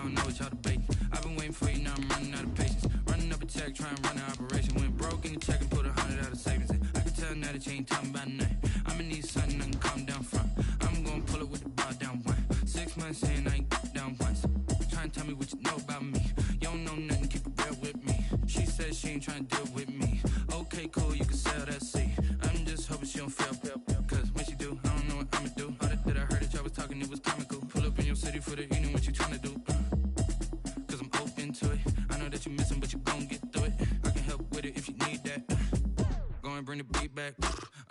don't know what y'all debating. I've been waiting for you, now I'm running out of patience. Running up a check, trying to run an operation. Went broke in the check and put 100 out of savings in. I can tell now that you ain't talking about nothing. I'ma need something I can calm down front. I'm gonna pull it with the bar down one. 6 months in, I ain't down once. Trying to tell me what you know about me. You don't know nothing, keep it real with me. She says she ain't trying to deal with me. Okay, cool, you can sell that seat. I'm just hoping she don't fail. Cause when she do, I don't know what I'ma do. All that I heard that y'all was talking, it was comical. Pull up in your city for the evening, what you trying to do? Cause I'm open to it. I know that you missing, but you gon' get through it. I can help with it if you need that. Go and bring the beat back.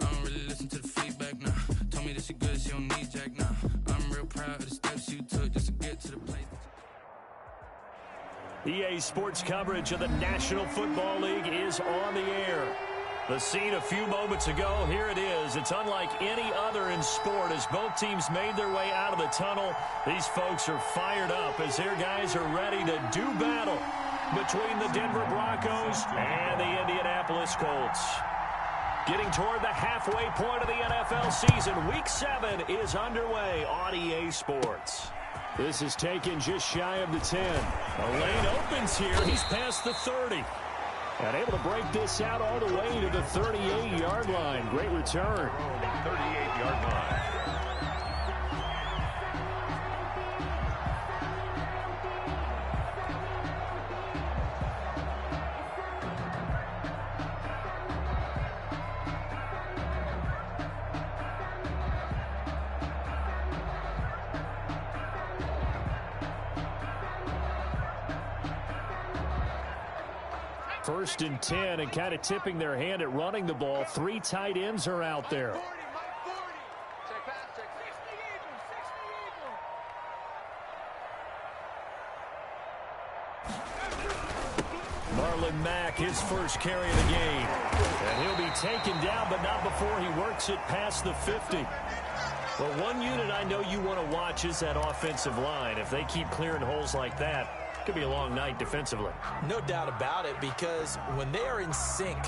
I don't really listen to the feedback, nah. Told me that she good, she don't need jack, nah. I'm real proud of the steps you took just to get to the place. EA Sports coverage of the National Football League is on the air. The scene a few moments ago, here it is. It's unlike any other in sport as both teams made their way out of the tunnel. These folks are fired up as their guys are ready to do battle between the Denver Broncos and the Indianapolis Colts. Getting toward the halfway point of the NFL season, Week 7 is underway on EA Sports. This is taken just shy of the 10. The lane opens here. He's past the 30. And able to break this out all the way to the 38-yard line. Great return. 38-yard line. First and 10, and kind of tipping their hand at running the ball. 3 tight ends are out there. Marlon Mack, his first carry of the game. And he'll be taken down, but not before he works it past the 50. Well, one unit I know you want to watch is that offensive line. If they keep clearing holes like that, could be a long night defensively. No doubt about it, because when they are in sync,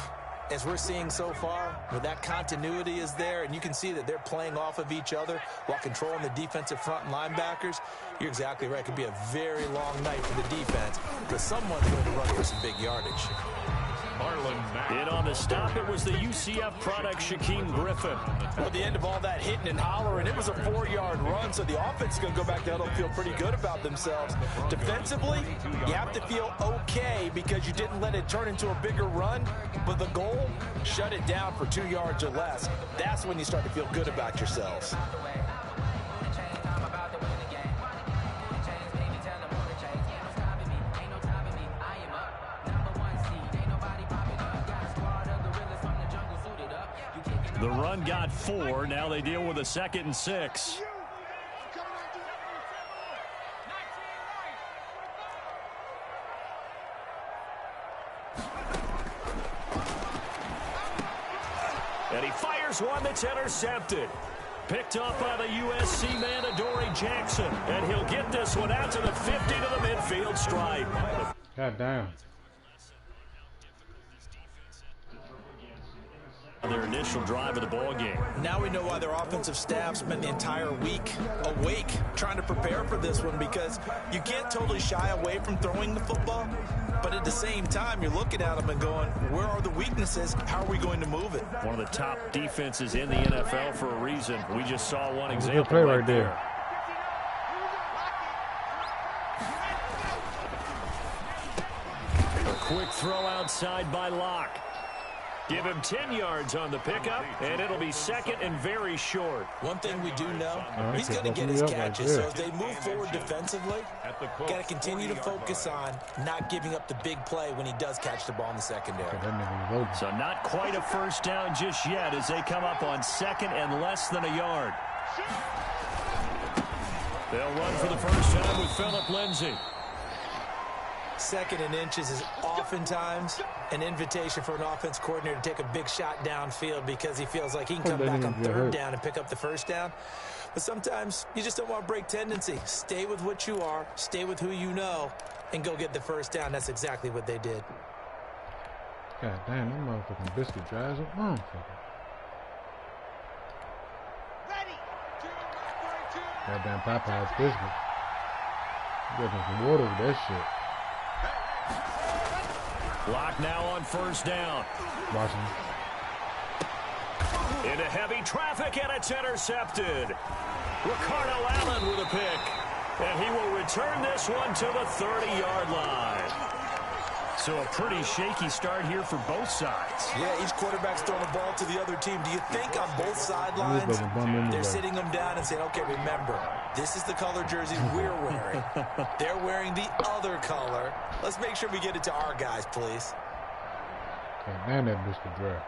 as we're seeing so far, where that continuity is there, and you can see that they're playing off of each other while controlling the defensive front and linebackers, you're exactly right. It could be a very long night for the defense, because someone's going to run for some big yardage. In on the stop, it was the UCF product, Shaquem Griffin. Well, at the end of all that hitting and hollering, it was a 4-yard run, so the offense is going to go back down and feel pretty good about themselves. Defensively, you have to feel okay because you didn't let it turn into a bigger run, but the goal, shut it down for 2 yards or less. That's when you start to feel good about yourselves. The run got 4. Now they deal with a 2nd and 6. And he fires one that's intercepted. Picked up by the USC man, Adoree Jackson. And he'll get this one out to the 50 to the midfield stripe. God damn. Their initial drive of the ball game. Now we know why their offensive staff spent the entire week awake trying to prepare for this one, because you can't totally shy away from throwing the football, but at the same time you're looking at them and going, where are the weaknesses? How are we going to move it? One of the top defenses in the NFL for a reason. We just saw one example play right there. A quick throw outside by Locke. Give him 10 yards on the pickup, and it'll be 2nd and very short. One thing we do know, he's going to get his catches. So as they move forward defensively, got to continue to focus on not giving up the big play when he does catch the ball in the secondary. So not quite a first down just yet as they come up on 2nd and less than a yard. They'll run for the first time with Phillip Lindsay. 2nd and inches is oftentimes an invitation for an offense coordinator to take a big shot downfield because he feels like he can come back on 3rd down and pick up the first down. But sometimes you just don't want to break tendency. Stay with what you are, stay with who you know, and go get the first down. That's exactly what they did. God damn, that motherfucking biscuit drives up motherfucker. Goddamn Popeye's biscuit. Getting some water with that shit. Lock now on first down. Watching. Into heavy traffic, and it's intercepted. Ricardo Allen with a pick. And he will return this one to the 30-yard line. So a pretty shaky start here for both sides. Yeah, each quarterback's throwing the ball to the other team. Do you think on both sidelines they're sitting them down and saying, okay, remember, this is the color jersey we're wearing. They're wearing the other color. Let's make sure we get it to our guys, please. Man, that Mr. Draft.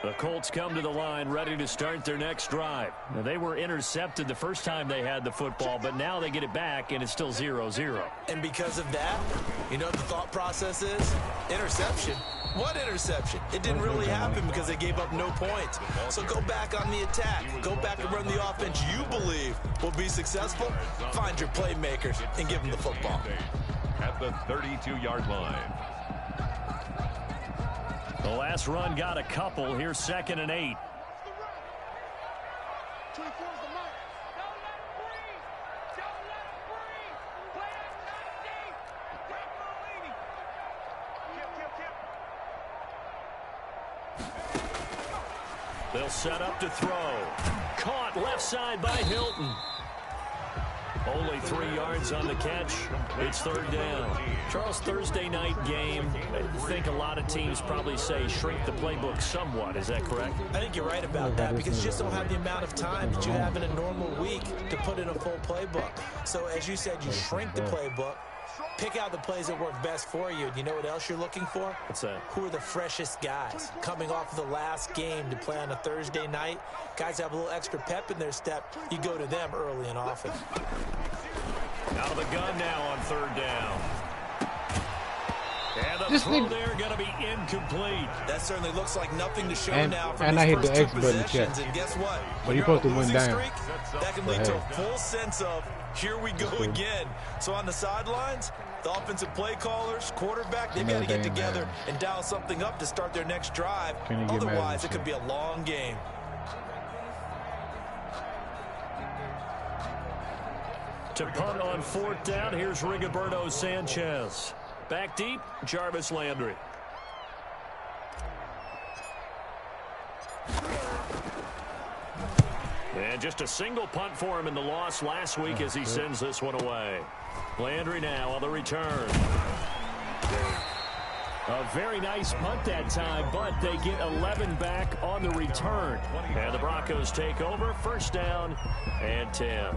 The Colts come to the line ready to start their next drive. Now, they were intercepted the first time they had the football, but now they get it back, and it's still 0-0. And because of that, you know what the thought process is? Interception. What interception? It didn't really happen because they gave up no points. So go back on the attack. Go back and run the offense you believe will be successful. Find your playmakers and give them the football. At the 32-yard line. The last run got a couple. Here's 2nd and 8. They'll set up to throw. Caught left side by Hilton. Only 3 yards on the catch. It's 3rd down. Charles, Thursday night game. I think a lot of teams probably say shrink the playbook somewhat. Is that correct? I think you're right about that because you just don't have the amount of time that you have in a normal week to put in a full playbook. So as you said, you shrink the playbook. Pick out the plays that work best for you. And you know what else you're looking for? What's that? Who are the freshest guys coming off of the last game to play on a Thursday night? Guys have a little extra pep in their step. You go to them early and often. Out of the gun now on 3rd down. And the throw there going to be incomplete. That certainly looks like nothing to show now from and these I hit first the X two button possessions. check. And guess what? But you're supposed to win down. Streak, that can lead to a full sense of, here we go again. So on the sidelines, the offensive play callers, quarterback, they've got to get together and dial something up to start their next drive. Otherwise, it could be a long game. To punt on 4th down, here's Rigoberto Sanchez. Back deep, Jarvis Landry. And just a single punt for him in the loss last week as he sends this one away. Landry now on the return. A very nice punt that time, but they get 11 back on the return. And the Broncos take over, 1st down and 10.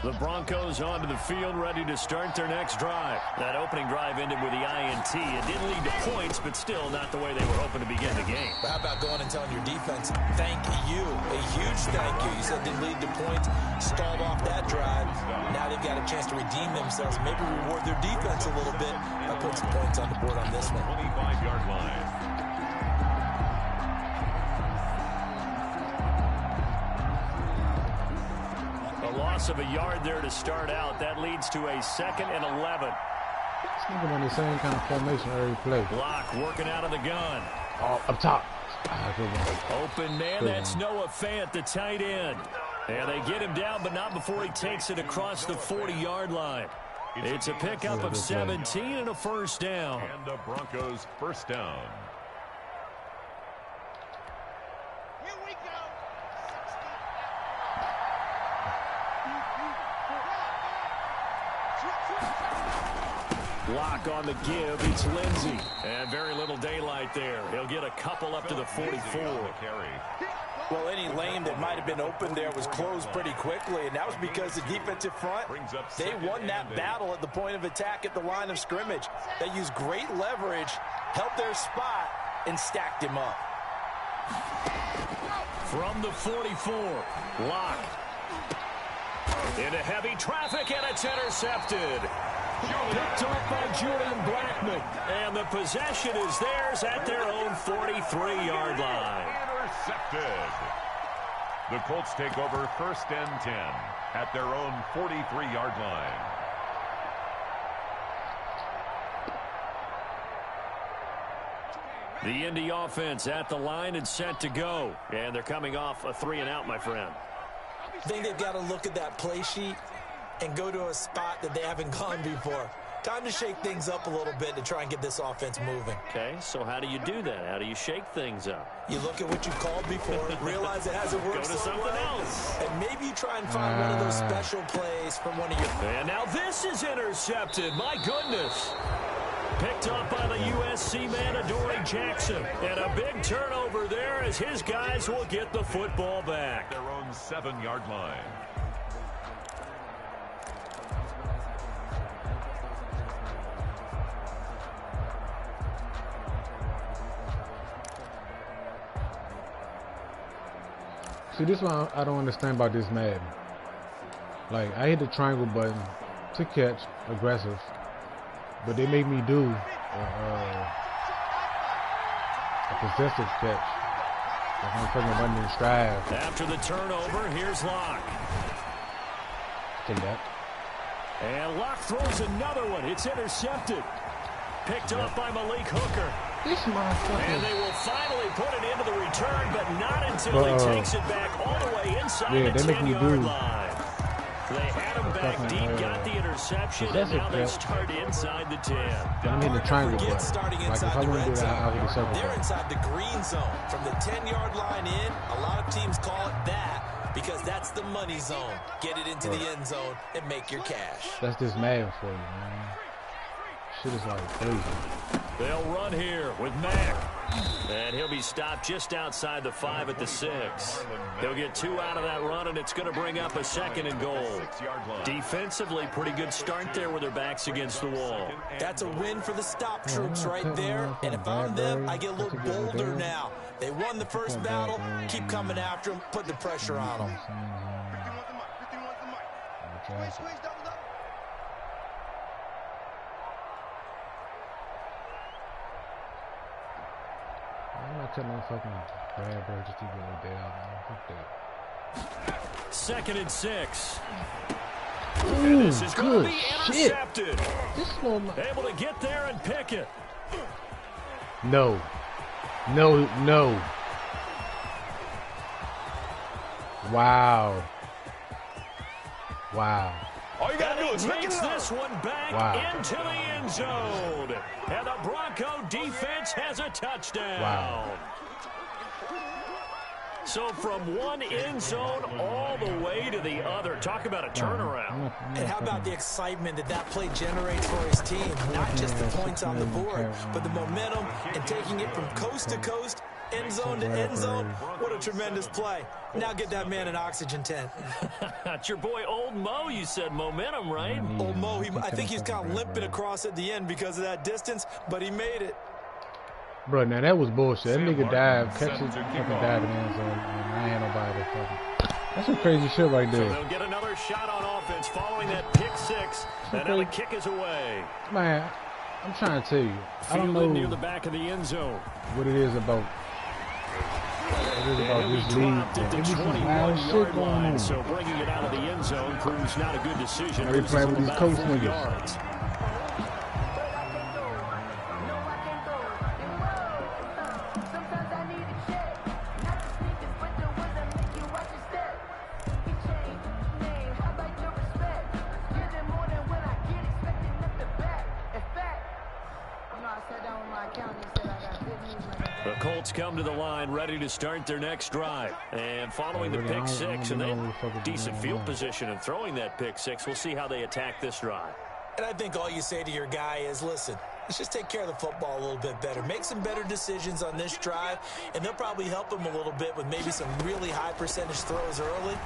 The Broncos onto the field, ready to start their next drive. That opening drive ended with the INT. It didn't lead to points, but still not the way they were hoping to begin the game. But how about going and telling your defense, thank you, a huge thank you. You said it didn't lead to points, stalled off that drive. Now they've got a chance to redeem themselves, maybe reward their defense a little bit by putting some points on the board on this one. 25-yard line. Loss of a yard there to start out. That leads to a 2nd and 11. Thinking on the same kind of formation every play. Block working out of the gun. Oh, up top. Open man, that's Noah Fant, the tight end. And they get him down, but not before he takes it across the 40-yard line. It's a pickup of 17 and a 1st down. And the Broncos 1st down. Block on the give. It's Lindsey. And very little daylight there. He'll get a couple up to the 44. Well, any lane that might have been open there was closed pretty quickly, and that was because the defensive front, they won that battle at the point of attack at the line of scrimmage. They used great leverage, held their spot, and stacked him up. From the 44, Lock. Into heavy traffic, and it's intercepted. Picked off by Julian Blackman. And the possession is theirs at their own 43-yard line. Intercepted. The Colts take over 1st and 10 at their own 43-yard line. The Indy offense at the line and set to go. And they're coming off a 3-and-out, my friend. I think they've got to look at that play sheet and go to a spot that they haven't gone before. Time to shake things up a little bit to try and get this offense moving. Okay, so how do you do that? How do you shake things up? You look at what you called before, realize it hasn't worked Go to something else. and maybe you try and find one of those special plays from one of your... And now this is intercepted. My goodness. Picked up by the USC man, Adoree Jackson. And a big turnover there as his guys will get the football back. Their own 7-yard line. See, this one I don't understand about this Madden. Like, I hit the triangle button to catch, aggressive, but they make me do a possessive catch. Like I'm putting running in stride. After the turnover, here's Locke. Take that. And Locke throws another one. It's intercepted. Picked up by Malik Hooker. This motherfucker. And they will finally put it into the return, but not until he takes it back all the way inside the 10-yard line. They had him back deep, got the interception, and now they start inside the 10. I'm in the triangle button. Starting Like if inside I the want to red do that, I'll hit the zone. circle They're button. inside the green zone. From the 10-yard line in, a lot of teams call it that because that's the money zone. Get it into the end zone and make your cash. That's just Madden for you, man. Shit is like crazy. They'll run here with Mack. And he'll be stopped just outside the 5 at the 6. They'll get 2 out of that run, and it's going to bring up a 2nd and goal. Defensively, pretty good start there with their backs against the wall. That's a win for the stop troops right there. And if I'm them, I get a little bolder now. They won the first battle. Keep coming after them. Put the pressure on them. I'm not telling no fucking bad bro just to get like that out, man. Fuck that. 2nd and 6. Ooh, And this is going to good be shit. intercepted. This one. Able to get there and pick it. No. No, no. Wow. Wow. All you got to do is pick takes it up. this one back into the end zone. And the Bronco defense has a touchdown. Wow. So from one end zone all the way to the other. Talk about a turnaround. And how about the excitement that that play generates for his team? Not just the points on the board, but the momentum and taking it from coast to coast, end zone to end zone. What a tremendous play. Now get that man an oxygen tent. That's your boy Old Mo, you said. Momentum, right? Old Mo, I think he's kind of limping across at the end because of that distance, but he made it. Bro, now that was bullshit. That nigga dived, catch it, fucking dive in the end zone, and I ain't nobody that fucking. That's some crazy shit right there. So they'll get another shot on offense following that pick six, and now the kick is away. Man, I'm trying to tell you, I don't know near the back of the end zone. what it is about. What it is about this league. At the 21-yard line, so bringing it out of the end zone proves not a good decision. They playing with these coach niggas. Yards. The Colts come to the line ready to start their next drive. And following the pick six, and they have decent field position in throwing that pick six. We'll see how they attack this drive. And I think all you say to your guy is, listen, let's just take care of the football a little bit better. Make some better decisions on this drive, and they'll probably help him a little bit with maybe some really high percentage throws early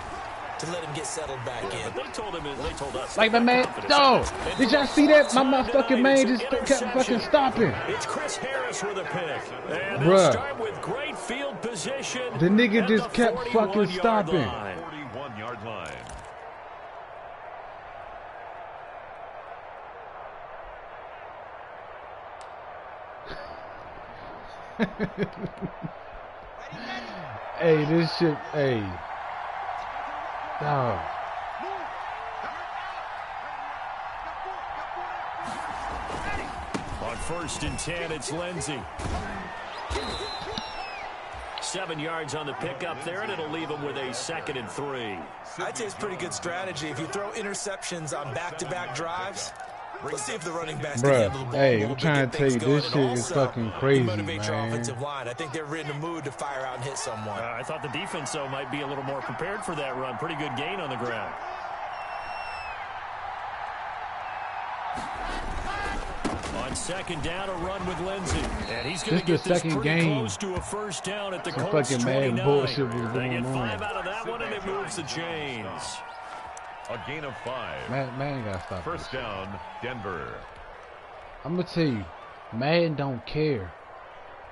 to let him get settled back in. But they told us. Like my man, no, did y'all see that? My motherfucking man just kept fucking stopping. It's Chris Harris with a pick. And Bruh. start with great field position. The nigga at just the kept fucking 41-yard stopping. line. 41-yard line. Hey, this shit, hey. Dog. On 1st and 10, it's Lindsey. 7 yards on the pickup there, and it'll leave them with a 2nd and 3. I'd say it's pretty good strategy. If you throw interceptions on back-to-back drives, let's see if the running backs can handle the ball. Hey, I'm trying to tell you, this shit is fucking crazy, motivate your man. offensive line. I think they're in the mood to fire out and hit someone. I thought the defense, though, might be a little more prepared for that run. Pretty good gain on the ground. On 2nd down, a run with Lindsey. And he's going to get this pretty close to a 1st down at the Colts 29. They get 5 out of that one, and it moves the chains. A gain of 5. Man gotta stop. 1st down, Denver. I'm gonna tell you, Madden don't care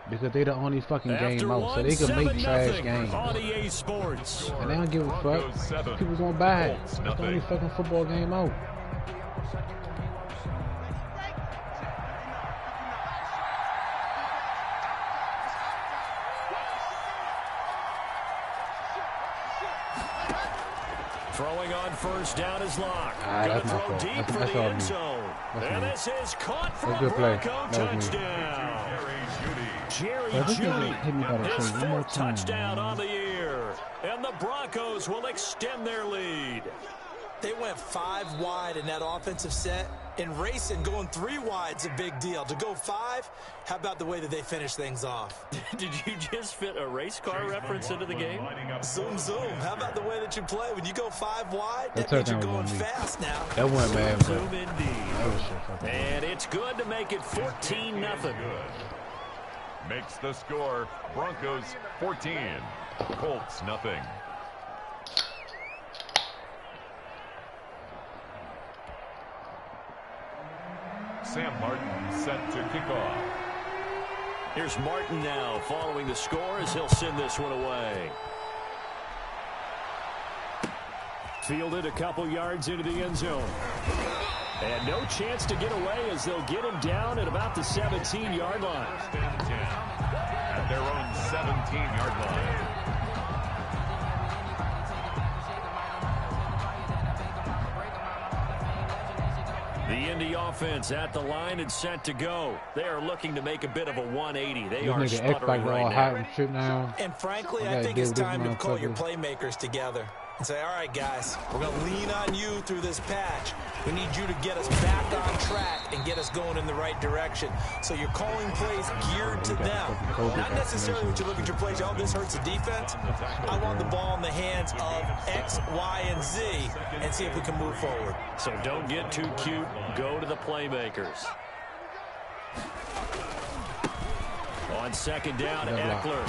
because they the only fucking game out, so they can make trash games. On EA Sports. And they don't give a fuck. People gonna buy it. It's the only fucking football game out. Throwing on 1st down is locked. Gonna throw deep for the end zone. And this is caught for a Bronco touchdown. Jerry Jeudy, his 4th touchdown on the year. And the Broncos will extend their lead. They went 5 wide in that offensive set. And racing, going 3 wide's a big deal. To go 5, how about the way that they finish things off? Did you just fit a race car reference into the game? Zoom, zoom. How about the way that you play? When you go 5 wide, that means you're going fast now. That went bad, bro. Zoom indeed. And it's good to make it 14-0. Makes the score. Broncos 14. Colts nothing. Sam Martin set to kick off. Here's Martin now following the score as he'll send this one away. Fielded a couple yards into the end zone. And no chance to get away as they'll get him down at about the 17-yard line. At their own 17-yard line. The Indy offense at the line and set to go. They are looking to make a bit of a 180. They are sputtering right now. And frankly, I think it's time to call your playmakers together and say, all right, guys, we're going to lean on you through this patch. We need you to get us back on track and get us going in the right direction. So you're calling plays geared to them. Not necessarily when you look at your plays, oh, this hurts the defense. I want the ball in the hands of X, Y, and Z and see if we can move forward. So don't get too cute. Go to the playmakers. On 2nd down, Eckler.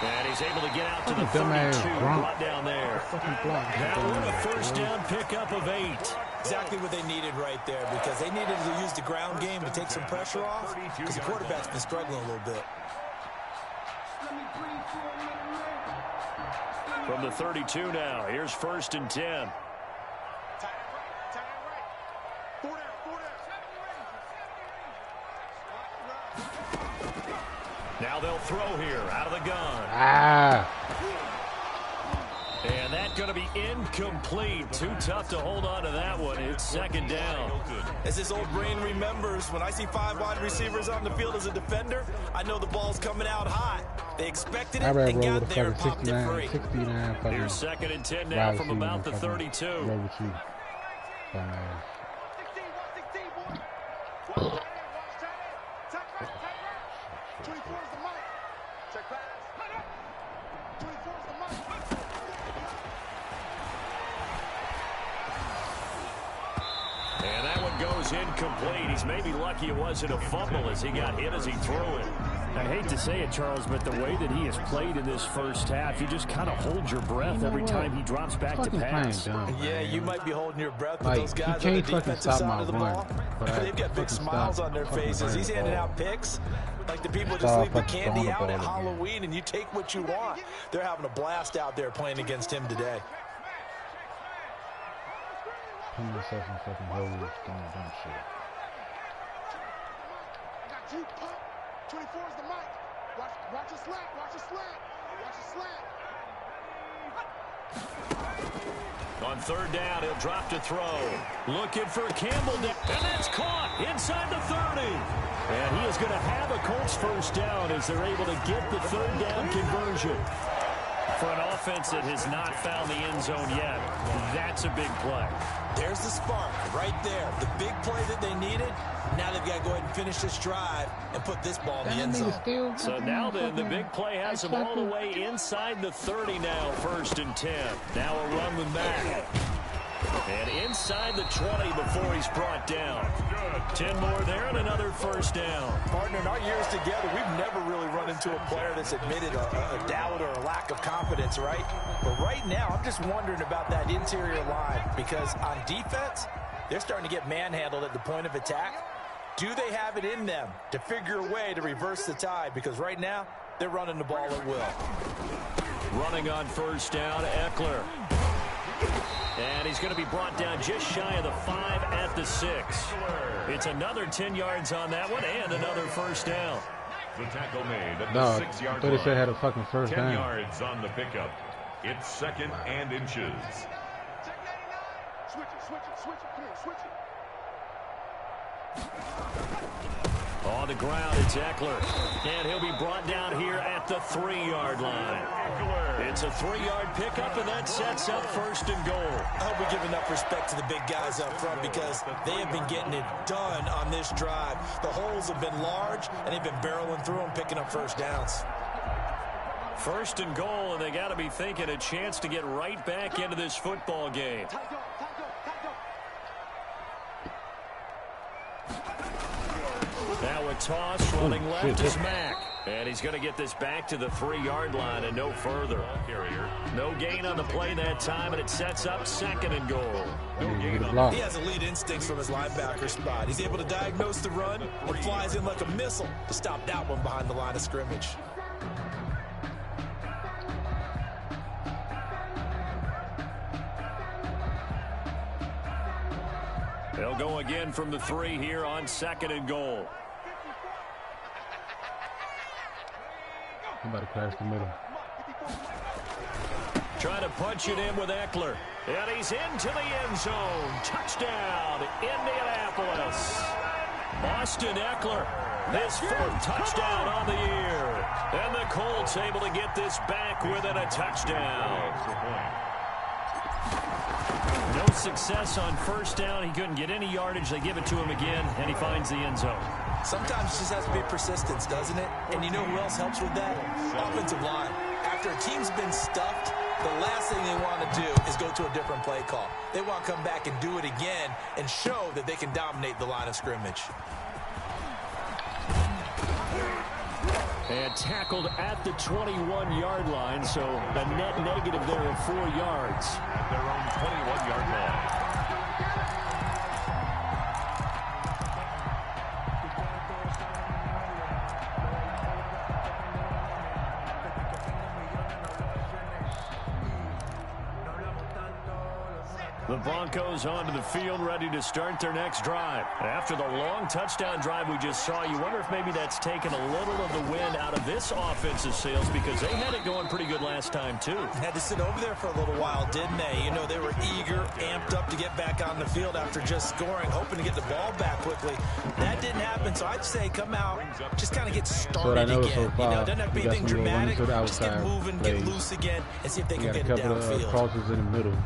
And he's able to get out to the 32. Brought down there. That one a 1st down pickup of 8. Exactly what they needed right there, because they needed to use the ground game to take some pressure off, because the quarterback's been struggling a little bit. From the 32 now, here's 1st and 10. Now they'll throw here out of the gun. And that's going to be incomplete. Too tough to hold on to that one. It's 2nd down. As this old brain remembers, when I see 5 wide receivers on the field as a defender, I know the ball's coming out hot. They expected it and got there and popped it free. Here's 2nd and 10 now from about the 32. And that one goes incomplete. He's maybe lucky it wasn't a fumble as he got hit as he threw it. I hate to say it, Charles, but the way that he has played in this 1st half, you just kind of hold your breath every time he drops back to pass. Yeah, you might be holding your breath, but those guys on the defensive side of the ball, they've got big smiles on their faces. He's handing out picks like the people just leave the candy out at Halloween and you take what you want. They're having a blast out there playing against him today. Watch the slant, watch the slant, watch the slant. On third down, he'll drop to throw. Looking for Campbell down, and that's caught inside the 30. And he is going to have a Colts first down as they're able to get the third down conversion. For an offense that has not found the end zone yet, that's a big play. There's the spark right there. The big play that they needed. Now they've got to go ahead and finish this drive and put this ball in the end zone. So now then, the big play has them all the way inside the 30 now, 1st and 10. Now a run with Matt. And inside the 20 before he's brought down. 10 more there and another first down. Partner, in our years together, we've never really run into a player that's admitted a doubt or a lack of confidence, right? But right now, I'm just wondering about that interior line because on defense, they're starting to get manhandled at the point of attack. Do they have it in them to figure a way to reverse the tide? Because right now, they're running the ball at will. Running on first down, Eckler. And he's going to be brought down just shy of the 5 at the 6. It's another 10 yards on that one and another first down. The tackle made at the 6-yard line. I thought he said had a fucking first 10 down. yards on the pickup. It's 2nd and inches. On the ground, it's Eckler. And he'll be brought down here at the 3-yard line. It's a 3-yard pickup, and that sets up 1st and goal. I hope we give enough respect to the big guys up front because they have been getting it done on this drive. The holes have been large, and they've been barreling through them, picking up first downs. 1st and goal, and they got to be thinking a chance to get right back into this football game. Now a toss running left is Mack. And he's going to get this back to the 3-yard line and no further. No gain on the play that time, and it sets up 2nd and goal. He has elite instincts from his linebacker spot. He's able to diagnose the run and flies in like a missile to stop that one behind the line of scrimmage. They'll go again from the 3 here on 2nd and goal. I'm about to crash the middle. Trying to punch it in with Eckler. And he's into the end zone. Touchdown, Indianapolis. Austin Eckler, his 4th touchdown on the year. And the Colts able to get this back within a touchdown. No success on first down. He couldn't get any yardage. They give it to him again, and he finds the end zone. Sometimes it just has to be persistence, doesn't it? And you know who else helps with that? Offensive line. After a team's been stuffed, the last thing they want to do is go to a different play call. They want to come back and do it again and show that they can dominate the line of scrimmage. And tackled at the 21-yard line, so a net negative there of 4 yards. At their own 21-yard line. The Broncos onto the field, ready to start their next drive. After the long touchdown drive we just saw, you wonder if maybe that's taken a little of the wind out of this offensive sails because they had it going pretty good last time, too. Had to sit over there for a little while, didn't they? You know, they were eager, amped up to get back on the field after just scoring, hoping to get the ball back quickly. That didn't happen, so I'd say come out, just kind of get started again. So far, you know, doesn't have to be anything dramatic. Just get moving, plays. get loose again, and see if they can get it downfield. A couple of crosses in the middle.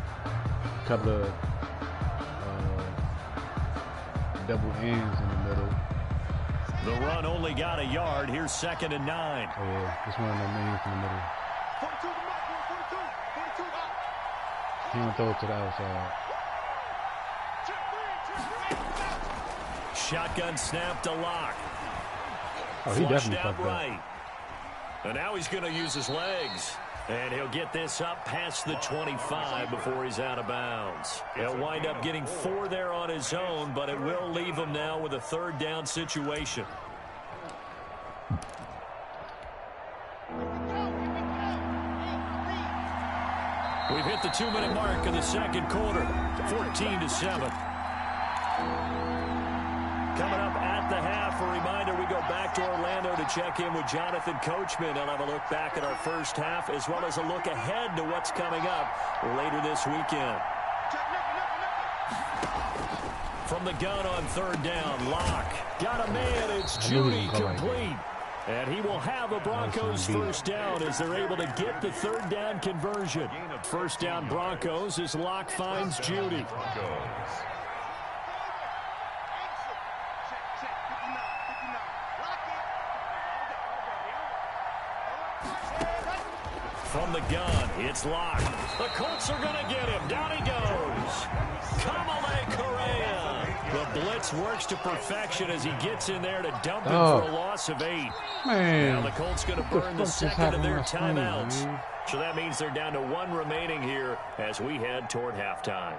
Couple of double ends in the middle. The run only got a yard. Here's 2nd and 9. Oh, yeah. Just one of them ends in the middle. He won't throw it to the outside. Shotgun snap to Lock. Oh, he Flushed definitely out fucked right. up. And now he's going to use his legs. And he'll get this up past the 25 before he's out of bounds. He'll wind up getting 4 there on his own, but it will leave him now with a 3rd down situation. We've hit the 2-minute mark of the 2nd quarter, 14-7. Coming up at the half, a reminder, we go back to Orlando to check in with Jonathan Coachman and have a look back at our first half as well as a look ahead to what's coming up later this weekend. From the gun on third down, Locke. Got a man, it's Judy complete. And he will have a Broncos first down as they're able to get the third down conversion. First down Broncos as Locke finds Judy. From the gun, it's Locke. The Colts are going to get him. Down he goes. Kamale Correa. The blitz works to perfection as he gets in there to dump him for a loss of 8. Man. Now the Colts going to burn the second of their timeouts. So that means they're down to 1 remaining here as we head toward halftime.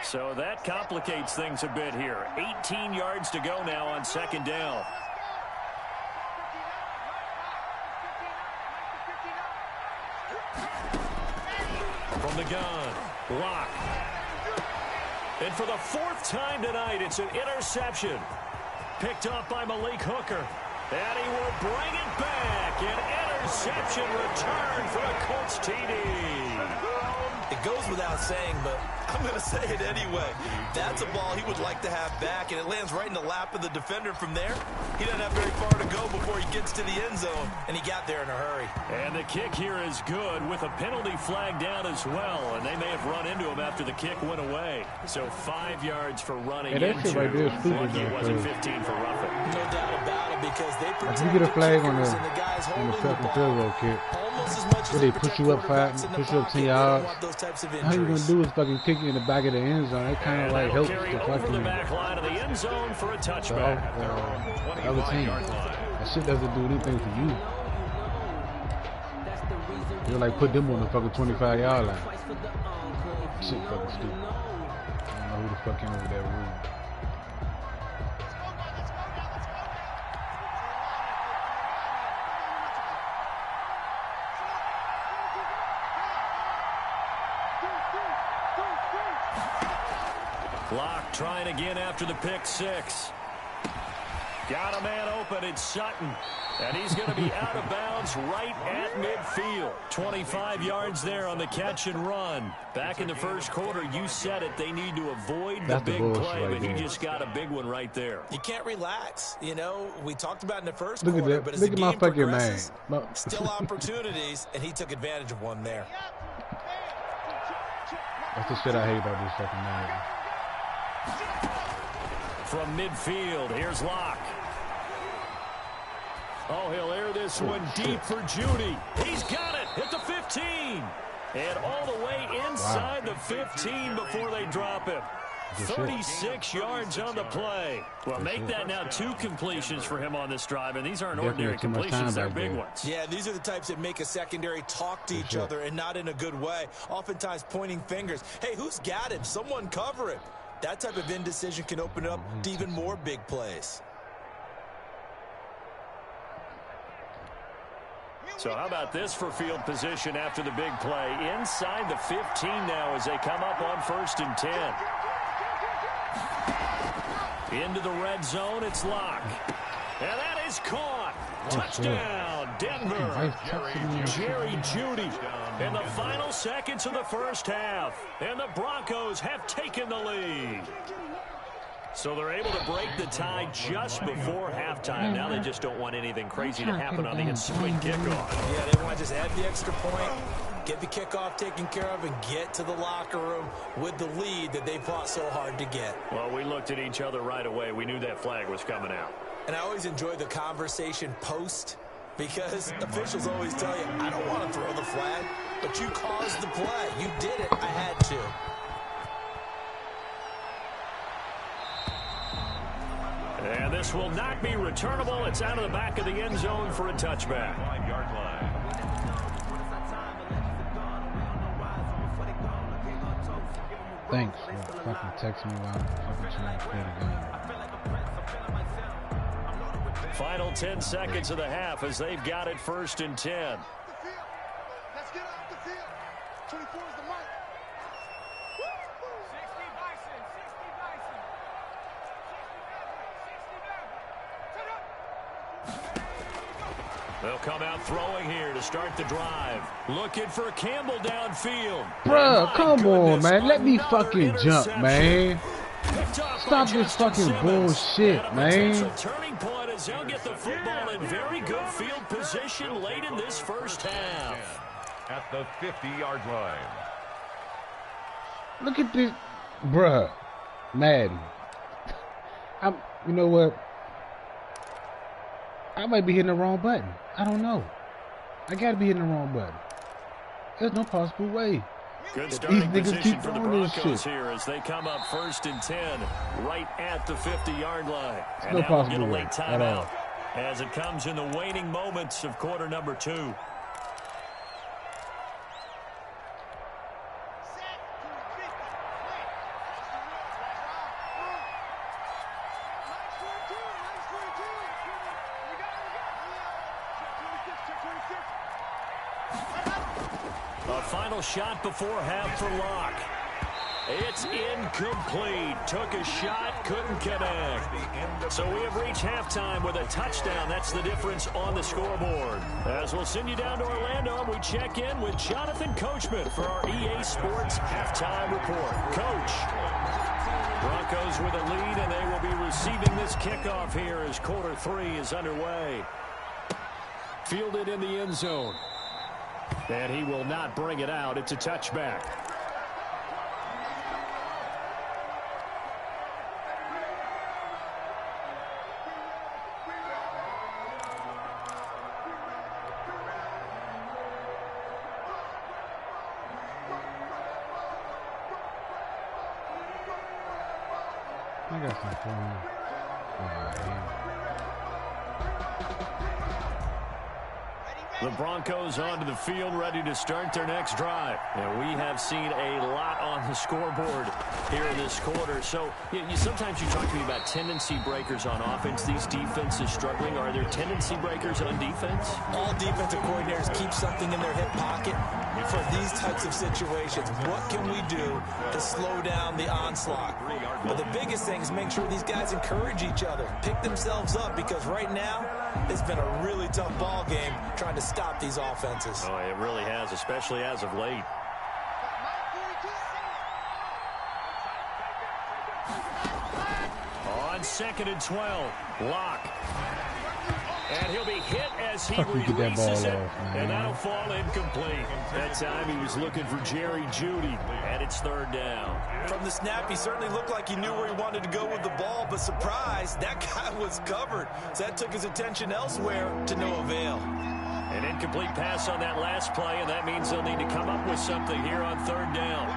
So that complicates things a bit here. 18 yards to go now on second down. From the gun, Locke. And for the 4th time tonight, it's an interception. Picked up by Malik Hooker. And he will bring it back. An interception return for a Colts TD. It goes without saying, but I'm going to say it anyway. That's a ball he would like to have back, and it lands right in the lap of the defender from there. He doesn't have very far to go before he gets to the end zone, and he got there in a hurry. And the kick here is good with a penalty flag down as well, and they may have run into him after the kick went away. So 5 yards for running into. Right there is stupid. Lucky it wasn't 15 for roughing. No doubt about it, because they protect you get a flag on the guys holding the second ball field goal kick. Almost as much as they push you up 10 yards. All you gonna do is fucking kick you in the back of the end zone. That kind of like helps the fucking the back line of the end zone for a touchback. The other team. That shit doesn't do anything for you. You're like put them on the fucking 25-yard line. Shit fucking stupid. I don't know who the fuck came over that rule. Locke trying again after the pick 6. Got a man open, it's Sutton. And he's going to be out of bounds right at midfield. 25 yards there on the catch and run. Back in the first quarter, you said it, they need to avoid the big play, but he just got a big one right there. You can't relax. You know, we talked about in the first quarter, but as the game progresses, still opportunities, and he took advantage of one there. That's the shit I hate about this fucking man. From midfield, here's Locke. Oh, he'll air this one deep for Judy. He's got it at the 15. And all the way inside the 15 before they drop him. 36 yards on the play. Well, make that now 2 completions for him on this drive, and these aren't ordinary completions, they're big ones. Yeah, these are the types that make a secondary talk to each other, and not in a good way. Oftentimes pointing fingers. Hey, who's got him? Someone cover it. That type of indecision can open up to even more big plays. So how about this for field position after the big play? Inside the 15 now as they come up on 1st and 10. Into the red zone, it's Locke. And that is caught. Touchdown, Denver. Jerry Judy in the final seconds of the first half. And the Broncos have taken the lead. So they're able to break the tie just before halftime. Now they just don't want anything crazy to happen on the ensuing kickoff. Yeah, they want to just add the extra point, get the kickoff taken care of, and get to the locker room with the lead that they fought so hard to get. Well, we looked at each other right away. We knew that flag was coming out. And I always enjoy the conversation post, because officials always tell you, I don't want to throw the flag, but you caused the play. You did it. I had to. And this will not be returnable. It's out of the back of the end zone for a touchback. 5-yard line. Thanks for fucking texting me while I'm fucking trying to play the game. Final 10 seconds of the half as they've got it 1st and 10. Let's get off the field. 24 is the mark. 60 Bison, 60 Bison. 60 Bison, 60 Bison. They'll come out throwing here to start the drive. Looking for Campbell downfield. Bruh, come on, man. Let me fucking jump, man. Stop this fucking bullshit, man. Turning point as they'll get the football in very good field position late in this first half. At the 50-yard line. Look at this, bruh. Madden. You know what? I might be hitting the wrong button. I don't know. I gotta be hitting the wrong button. There's no possible way. Good starting These niggas position keep for the throwing this Broncos shit. here as they come up 1st and 10 right at the 50-yard line. There's And no now we'll get possible a way late at all. timeout as it comes in the waning moments of quarter number 2. A final shot before half for Locke. It's incomplete. Took a shot, couldn't connect. So we have reached halftime with a touchdown. That's the difference on the scoreboard. As we'll send you down to Orlando, and we check in with Jonathan Coachman for our EA Sports halftime report. Coach. Broncos with a lead, and they will be receiving this kickoff here as quarter 3 is underway. Fielded in the end zone. And he will not bring it out. It's a touchback. I got some fun. The Broncos onto the field, ready to start their next drive. And we have seen a lot on the scoreboard here in this quarter. So sometimes you talk to me about tendency breakers on offense. These defenses struggling. Are there tendency breakers on defense? All defensive coordinators keep something in their hip pocket for these types of situations. What can we do to slow down the onslaught? But the biggest thing is make sure these guys encourage each other, pick themselves up, because right now it's been a really tough ball game trying to stop these offenses. Oh, it really has, especially as of late. On 2nd and 12, Locke. And he'll be hit as he releases it, and that'll fall incomplete. That time he was looking for Jerry Jeudy, and it's 3rd down. From the snap, he certainly looked like he knew where he wanted to go with the ball, but surprise, that guy was covered. So that took his attention elsewhere to no avail. An incomplete pass on that last play, and that means they'll need to come up with something here on 3rd down.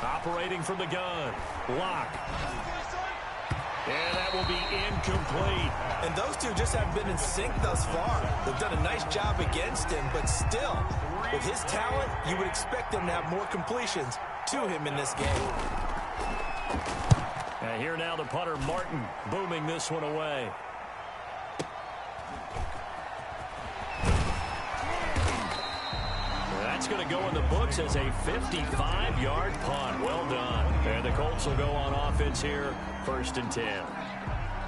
Operating from the gun, Locke. And that will be incomplete. And those two just haven't been in sync thus far. They've done a nice job against him, but still, with his talent, you would expect them to have more completions to him in this game. And here now the punter, Martin, booming this one away. That's going to go in the books as a 55-yard punt. Well done. And the Colts will go on offense here, 1st and 10.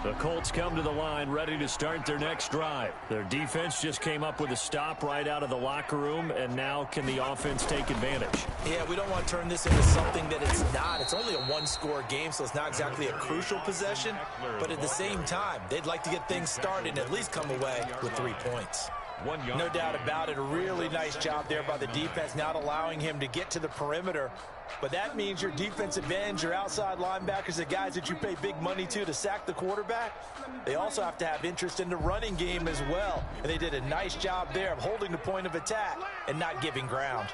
The Colts come to the line ready to start their next drive. Their defense just came up with a stop right out of the locker room, and now can the offense take advantage? Yeah, we don't want to turn this into something that it's not. It's only a one-score game, so it's not exactly a crucial possession. But at the same time, they'd like to get things started and at least come away with 3 points. No doubt about it. A really nice job there by the defense, not allowing him to get to the perimeter. But that means your defensive ends, your outside linebackers, the guys that you pay big money to sack the quarterback, they also have to have interest in the running game as well. And they did a nice job there of holding the point of attack and not giving ground.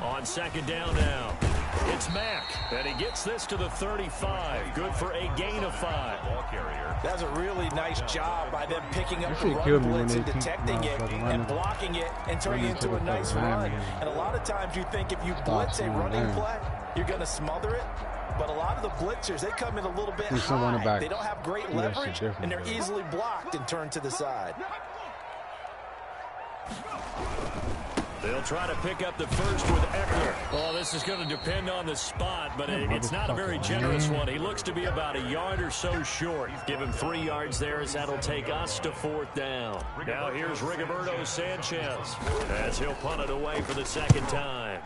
On 2nd down now, it's Mack, and he gets this to the 35. Good for a gain of 5. Ball carrier. That's a really nice job by them picking up the run blitz and detecting it and blocking it and turning it into a nice run. And a lot of times you think if you blitz a running play, you're going to smother it. But a lot of the blitzers, they come in a little bit high. They don't have great leverage, and they're easily blocked and turned to the side. They'll try to pick up the first with Eckler. Oh, this is going to depend on the spot, but it's not a very generous one. He looks to be about a yard or so short. Give him 3 yards there as that'll take us to 4th down. Now here's Rigoberto Sanchez as he'll punt it away for the 2nd time.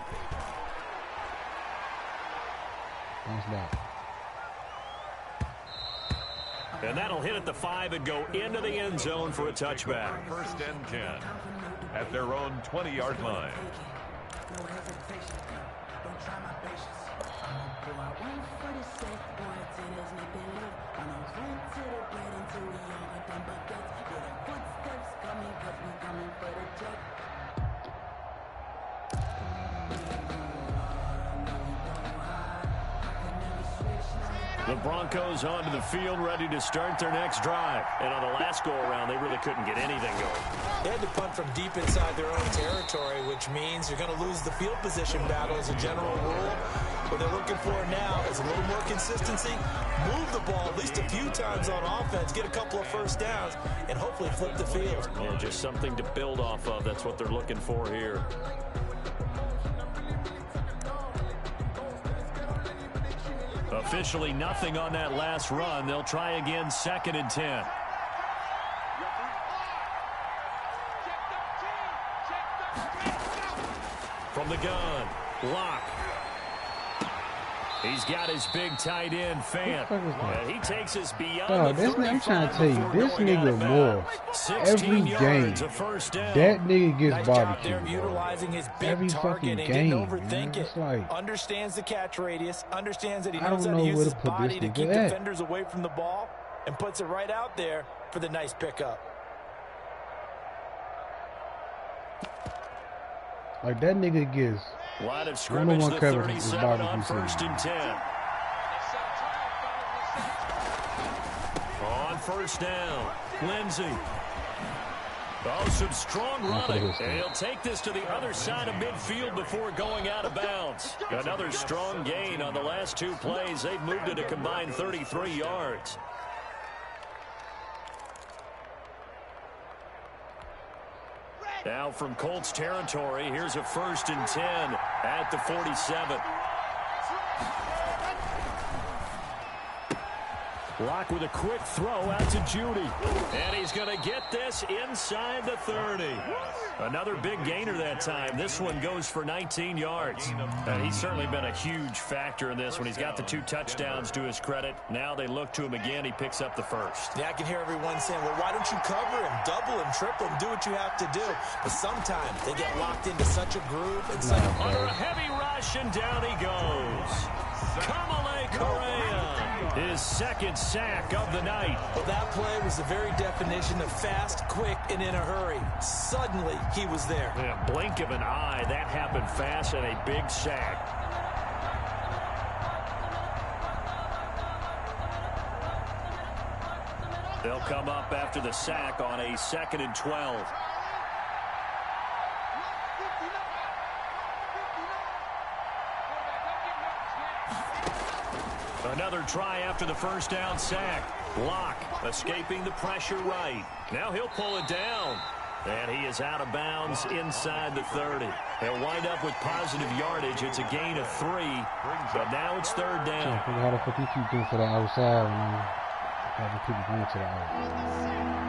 And that'll hit at the 5 and go into the end zone for a touchback. 1st and 10 at their own 20-yard line. The Broncos onto the field, ready to start their next drive. And on the last go-around, they really couldn't get anything going. They had to punt from deep inside their own territory, which means you're going to lose the field position battle as a general rule. What they're looking for now is a little more consistency, move the ball at least a few times on offense, get a couple of first downs, and hopefully flip the field. Yeah, just something to build off of. That's what they're looking for here. Officially nothing on that last run. They'll try again, 2nd and 10. From the gun, Locke. He's got his big tight end, Fant. And he takes us beyond the 35 I'm trying to tell you, this nigga more every game. That nigga gets barbecued. Utilizing his big Every fucking game. It's like, understands the catch radius, understands that he I knows don't how to know use where his to put body this to keep nigga at. defenders away from the ball, and puts it right out there for the nice pickup. Like, that nigga gets line of scrimmage, the coverage is 37 on barbecue 1st and 10. On 1st down, Lindsey. Oh, some strong running. And he'll take this to the other side of midfield before going out of bounds. Another strong gain on the last 2 plays. They've moved it a combined 33 yards. Now from Colts territory, here's a 1st and 10 at the 47. Locke with a quick throw out to Judy. And he's going to get this inside the 30. Another big gainer that time. This one goes for 19 yards. And he's certainly been a huge factor in this one. He's got the 2 touchdowns to his credit. Now they look to him again. He picks up the 1st. Yeah, I can hear everyone saying, well, why don't you cover him, double him, triple him, do what you have to do. But sometimes they get locked into such a groove. And under a heavy rush, and down he goes. Kamale Correa, his 2nd sack of the night. Well, that play was the very definition of fast, quick, and in a hurry. Suddenly, he was there. Yeah, blink of an eye. That happened fast, and a big sack. They'll come up after the sack on a 2nd and 12. Another try after the 1st down sack. Locke escaping the pressure right. Now he'll pull it down. And he is out of bounds inside the 30. They'll wind up with positive yardage. It's a gain of 3. But now it's 3rd down. How the fuck you keep going for the outside when having people going to the outside?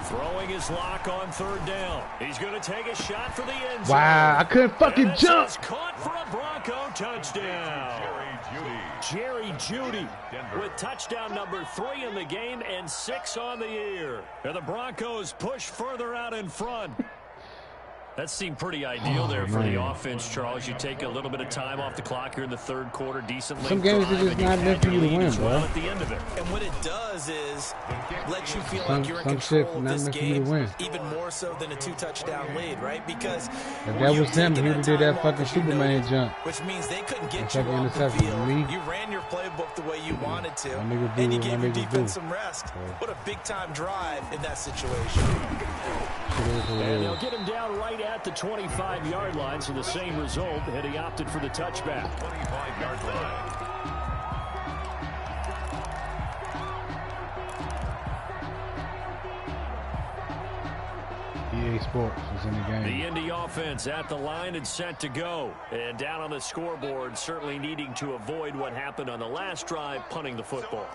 Throwing his Lock on 3rd down. He's going to take a shot for the end zone. Wow, I couldn't fucking jump. Caught for a Bronco touchdown. Jerry Jeudy with touchdown number 3 in the game and 6 on the year. And the Broncos push further out in front. That seemed pretty ideal there for the offense, Charles. You take a little bit of time off the clock here in the 3rd quarter, decently. Some games are just not meant for you to win, bro. At the end of it. And what it does is let you feel like you're in control of this game, even more so than a 2-touchdown lead, right? Because if that was him, he would have did that fucking Superman jump. Which means they couldn't get you off the field. You ran your playbook the way you wanted to, and you gave your defense some rest. What a big-time drive in that situation. And they'll get him down right at the 25-yard line, so the same result, and he opted for the touchback. 25-yard line. EA Sports is in the game. The Indy offense at the line and set to go. And down on the scoreboard, certainly needing to avoid what happened on the last drive, punting the football.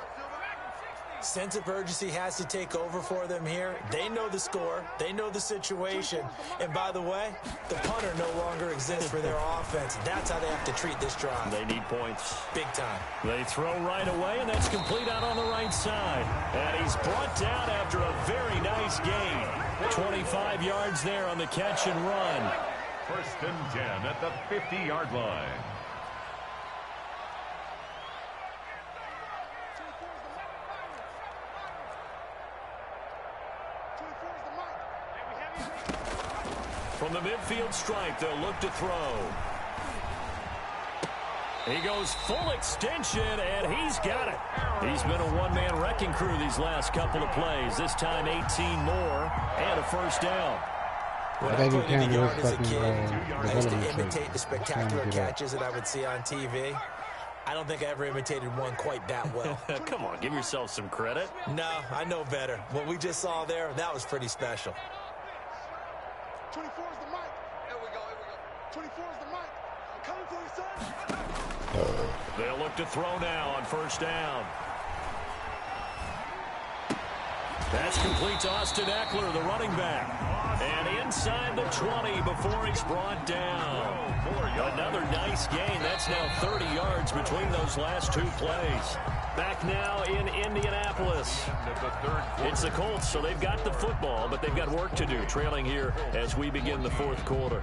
Sense of urgency has to take over for them here. They know the score. They know the situation. And by the way, the punter no longer exists for their offense. That's how they have to treat this drive. They need points. Big time. They throw right away, and that's complete out on the right side. And he's brought down after a very nice gain. 25 yards there on the catch and run. 1st and 10 at the 50-yard line. From the midfield stripe, they'll look to throw. He goes full extension, and he's got it. He's been a one-man wrecking crew these last couple of plays. This time 18 more and a first down. When I played in the yard as a kid, I used to imitate the spectacular catches that I would see on TV. I don't think I ever imitated one quite that well. Come on, give yourself some credit. No, I know better. What we just saw there, that was pretty special. 24 is the mic. Here we go. 24 is the mic. I'm coming for you, son. They'll look to throw now on first down. That's complete to Austin Eckler, the running back. And inside the 20 before he's brought down. Another nice gain. That's now 30 yards between those last two plays. Back now in Indianapolis. It's the Colts, so they've got the football, but they've got work to do, trailing here as we begin the fourth quarter.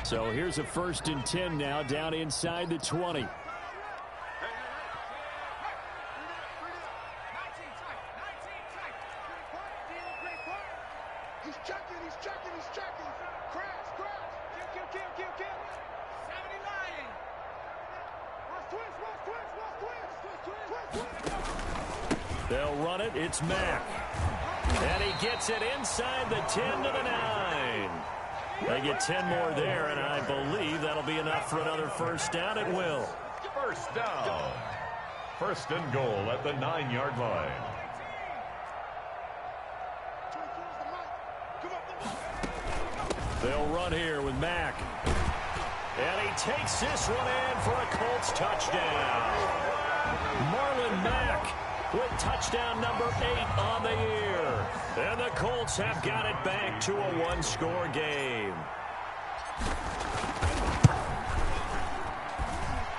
So here's a 1st and 10 now, down inside the 20. He's checking. Crash. Kill. 79. Twist. They'll run it. It's Mack. And he gets it inside the 10 to the 9. They get 10 more there, and I believe that'll be enough for another first down. It will. First down. 1st and goal at the 9-yard line. They'll run here with Mack. And he takes this one in for a Colts touchdown. Marlon Mack with touchdown number 8 on the year. And the Colts have got it back to a one-score game.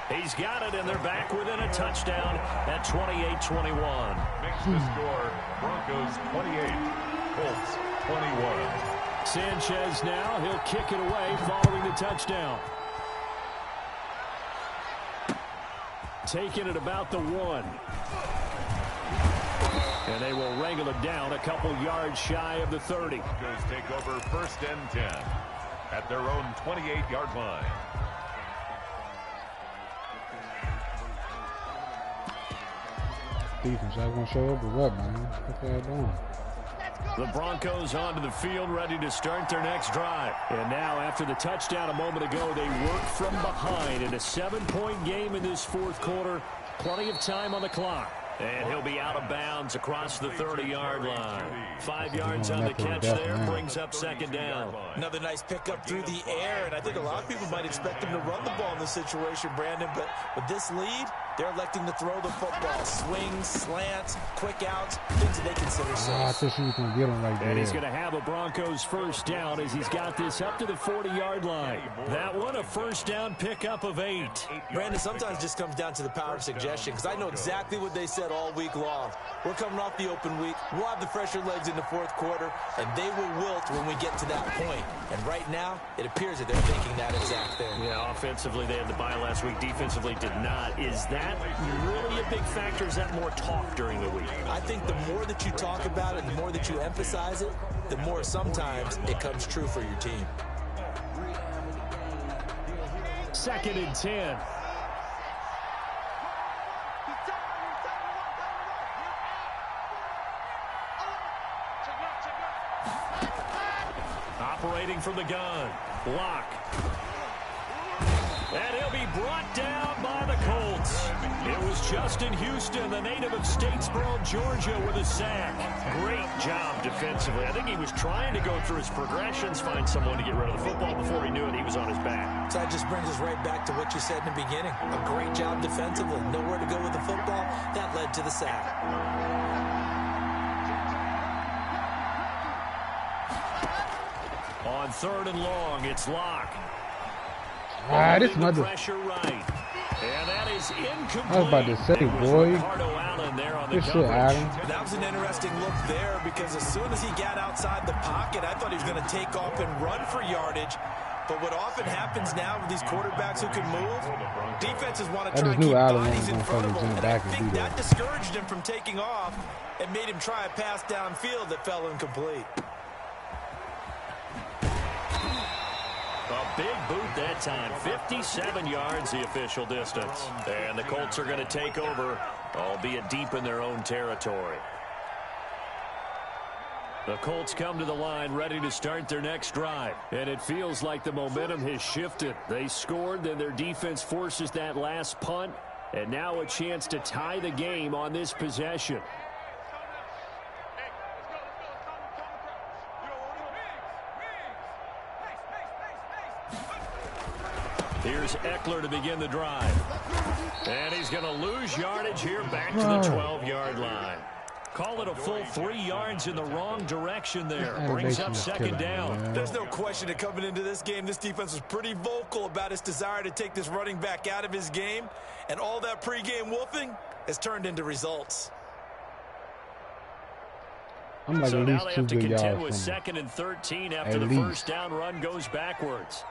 He's got it, and they're back within a touchdown at 28-21. Makes the score Broncos 28, Colts 21. Sanchez now, he'll kick it away following the touchdown. Taking it about the 1. And they will wrangle it down a couple yards shy of the 30. Broncos take over 1st and 10 at their own 28-yard line. Defense, y'all gonna show up or what, man? What y'all doing? The Broncos onto the field, ready to start their next drive. And now, after the touchdown a moment ago, they work from behind in a 7-point game in this fourth quarter. Plenty of time on the clock. And he'll be out of bounds across the 30-yard line. 5 yards on the catch there, brings up 2nd down. Another nice pickup through the air, and I think a lot of people might expect him to run the ball in this situation, Brandon, but with this lead, they're electing to throw the football. Swings, slants, quick outs, things that they consider safe. I thought she was going to get him right there. And he's going to have a Broncos first down as he's got this up to the 40-yard line. That one, a first down pickup of 8. Brandon, sometimes it just comes down to the power of suggestion, because I know exactly what they said all week long. We're coming off the open week. We'll have the fresher legs in the fourth quarter, and they will wilt when we get to that point. And right now, it appears that they're thinking that exact thing. Yeah, offensively, they had the bye last week. Defensively, did not. Is that really a big factor? Is that more talk during the week? I think the more that you talk about it, the more that you emphasize it, the more sometimes it comes true for your team. 2nd and 10. Looking from the gun. Block. And he'll be brought down by the Colts. It was Justin Houston, the native of Statesboro, Georgia, with a sack. Great job defensively. I think he was trying to go through his progressions, find someone to get rid of the football. Before he knew it, he was on his back. So that just brings us right back to what you said in the beginning. A great job defensively. Nowhere to go with the football. That led to the sack. On 3rd and long, it's Locke. This mother. Pressure right. And that is incomplete. I was about to say, boy. Good shit, Adam. That was an interesting look there because as soon as he got outside the pocket, I thought he was going to take off and run for yardage. But what often happens now with these quarterbacks who can move, defenses want to try and keep bodies in front of them. And I think that discouraged him from taking off and made him try a pass downfield that fell incomplete. A big boot that time. 57 yards the official distance. And the Colts are going to take over, albeit deep in their own territory. The Colts come to the line ready to start their next drive. And it feels like the momentum has shifted. They scored, then their defense forces that last punt. And now a chance to tie the game on this possession. Here's Eckler to begin the drive. And he's going to lose yardage here back to the 12-yard line. Call it a full 3 yards in the wrong direction there. Brings up 2nd down. There's no question that coming into this game, this defense was pretty vocal about its desire to take this running back out of his game. And all that pregame wolfing has turned into results. I'm like so at now least they 2 have to good contend yards with from 2nd and 13 after at the least. first down run goes backwards.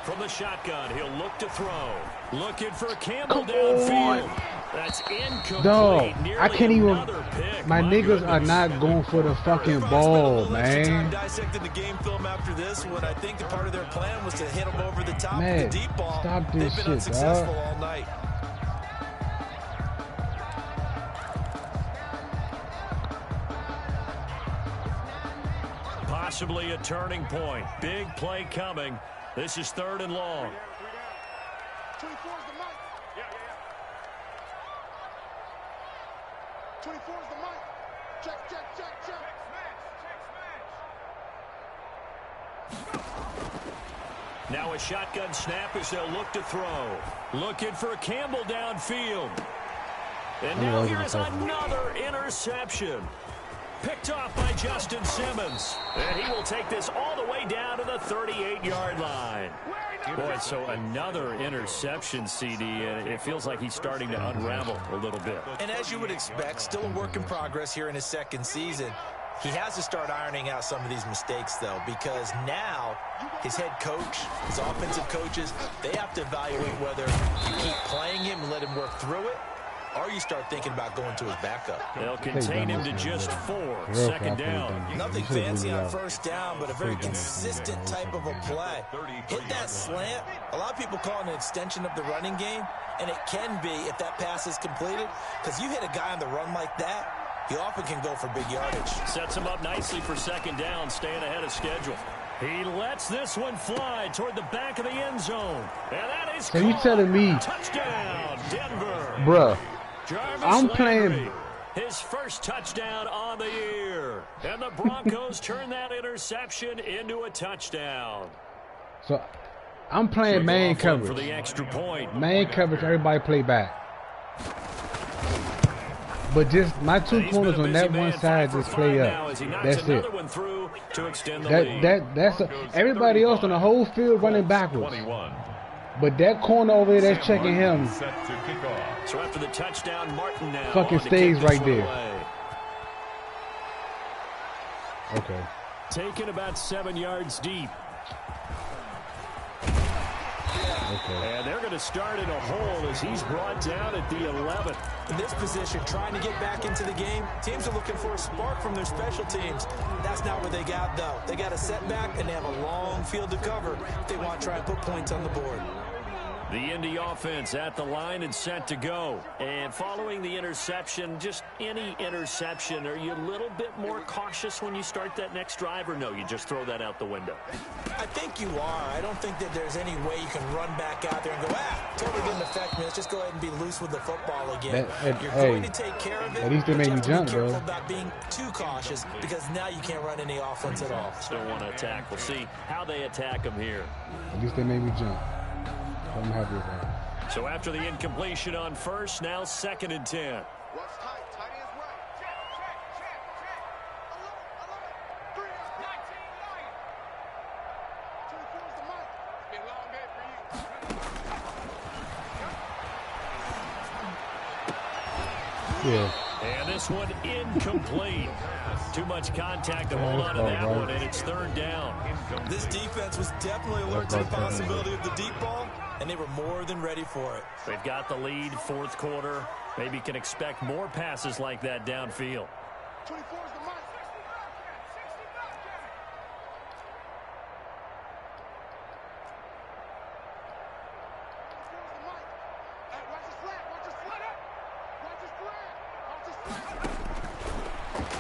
From the shotgun, he'll look to throw. Looking for Campbell downfield. That's incomplete. Dog, I can't even. Pick. My niggas are not going for the fucking ball, man. Dissecting the game film after this, when I think the part of their plan was to hit them over the top Man, of the deep ball. stop this They've been shit, unsuccessful dog. all night. Possibly a turning point. Big play coming. This is 3rd and long. 24 is the mic. Yeah. 24 is the mic. Check. Now a shotgun snap as they'll look to throw. Looking for Campbell downfield. And now here's another interception. Picked off by Justin Simmons. And he will take this all the way down to the 38-yard line. Boy, so another interception, CD, and it feels like he's starting to unravel a little bit. And as you would expect, still a work in progress here in his 2nd season. He has to start ironing out some of these mistakes, though, because now his head coach, his offensive coaches, they have to evaluate whether you keep playing him and let him work through it, or you start thinking about going to his backup. They'll contain him to just 4. 2nd down. Nothing fancy on 1st down, but a very consistent type of a play. Hit that slant. A lot of people call it an extension of the running game, and it can be if that pass is completed, because you hit a guy on the run like that, he often can go for big yardage. Sets him up nicely for 2nd down, staying ahead of schedule. He lets this one fly toward the back of the end zone. And that is So you telling me, touchdown, Denver. bruh, Jarvis I'm Landry, playing. his first touchdown on the year. And the Broncos turn that interception into a touchdown. So I'm playing man For coverage. the extra point. Man coverage, everybody play back. But just my 2 corners on that one side just play up. That's it. That's everybody else on the whole field running backwards. But that corner over there that's checking him So after the touchdown, Martin now fucking stays right there. Okay. Taken about 7 yards deep. Okay. And they're going to start in a hole as he's brought down at the 11. In this position, trying to get back into the game, teams are looking for a spark from their special teams. That's not what they got, though. They got a setback, and they have a long field to cover if they want to try and put points on the board. The Indy offense at the line and set to go. And following the interception, just any interception, are you a little bit more cautious when you start that next drive, or no, you just throw that out the window? I think you are. I don't think that there's any way you can run back out there and go, totally didn't affect me. Let's just go ahead and be loose with the football again. You're going to take care of it. At least they but made you me have to be jump, careful bro. about being too cautious because now you can't run any offense at all. Still want to attack. We'll see how they attack them here. At least they made me jump. I'm happy with that. So after the incompletion on first, now 2nd and 10. What's tight? Tight is right. Check, check, check, check. 11, 3 out. 24 is the mic. It's been a long day for you. Yeah. And this one incomplete. Too much contact to hold on to that one, and it's 3rd down. This defense was definitely alert to the possibility of the deep ball, and they were more than ready for it. They've got the lead, 4th quarter. Maybe can expect more passes like that downfield. 24 is the mic.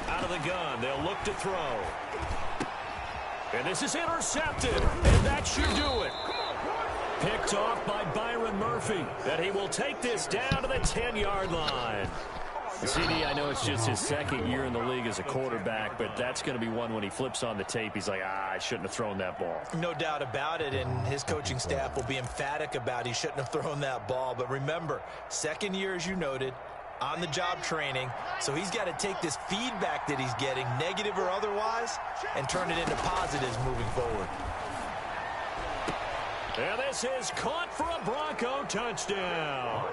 Out of the gun, they'll look to throw. And this is intercepted, and that should do it. Picked off by Byron Murphy, and he will take this down to the 10-yard line. CD, I know it's just his 2nd year in the league as a quarterback, but that's going to be one when he flips on the tape. He's like, I shouldn't have thrown that ball. No doubt about it, and his coaching staff will be emphatic about he shouldn't have thrown that ball. But remember, 2nd year, as you noted, on-the-job training, so he's got to take this feedback that he's getting, negative or otherwise, and turn it into positives moving forward. And this is caught for a Bronco touchdown.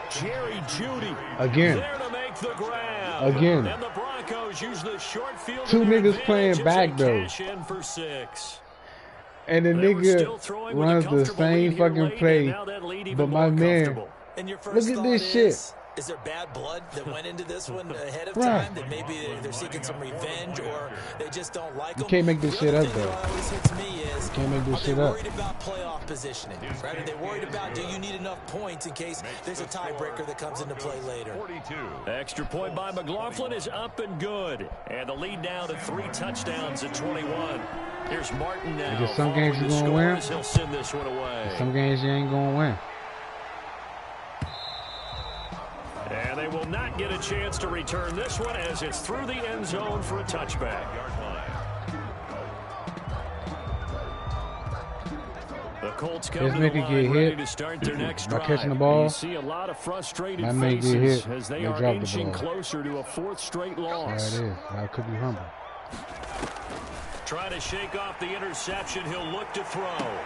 Jerry Jeudy Again. there to make the grab. Again. And the Broncos use the short field. Two niggas playing back, though. Cash in for 6. And the nigga runs the same fucking play, but my man, And your first look at this shit. Is there bad blood that went into this one ahead of time? That maybe they're seeking some revenge, or they just don't like them? You can't make this shit up, though. What always hits me is, can't make this shit are up. they worried about playoff positioning? Right? Are they worried about, do you need enough points in case there's a tiebreaker that comes into play later? Extra point by McLaughlin is up and good. And the lead now to 3 touchdowns at 21. Here's Martin now. Because some games you're going to win. He'll send this one away. Some games you ain't going to win. And they will not get a chance to return this one as it's through the end zone for a touchback. The Colts come to the line ready to start their next drive. Catching the ball, you see a lot of frustrated may get faces hit, as they may are drop the inching ball. closer to a 4th straight loss. There it is. I could be humble. Trying to shake off the interception. He'll look to throw.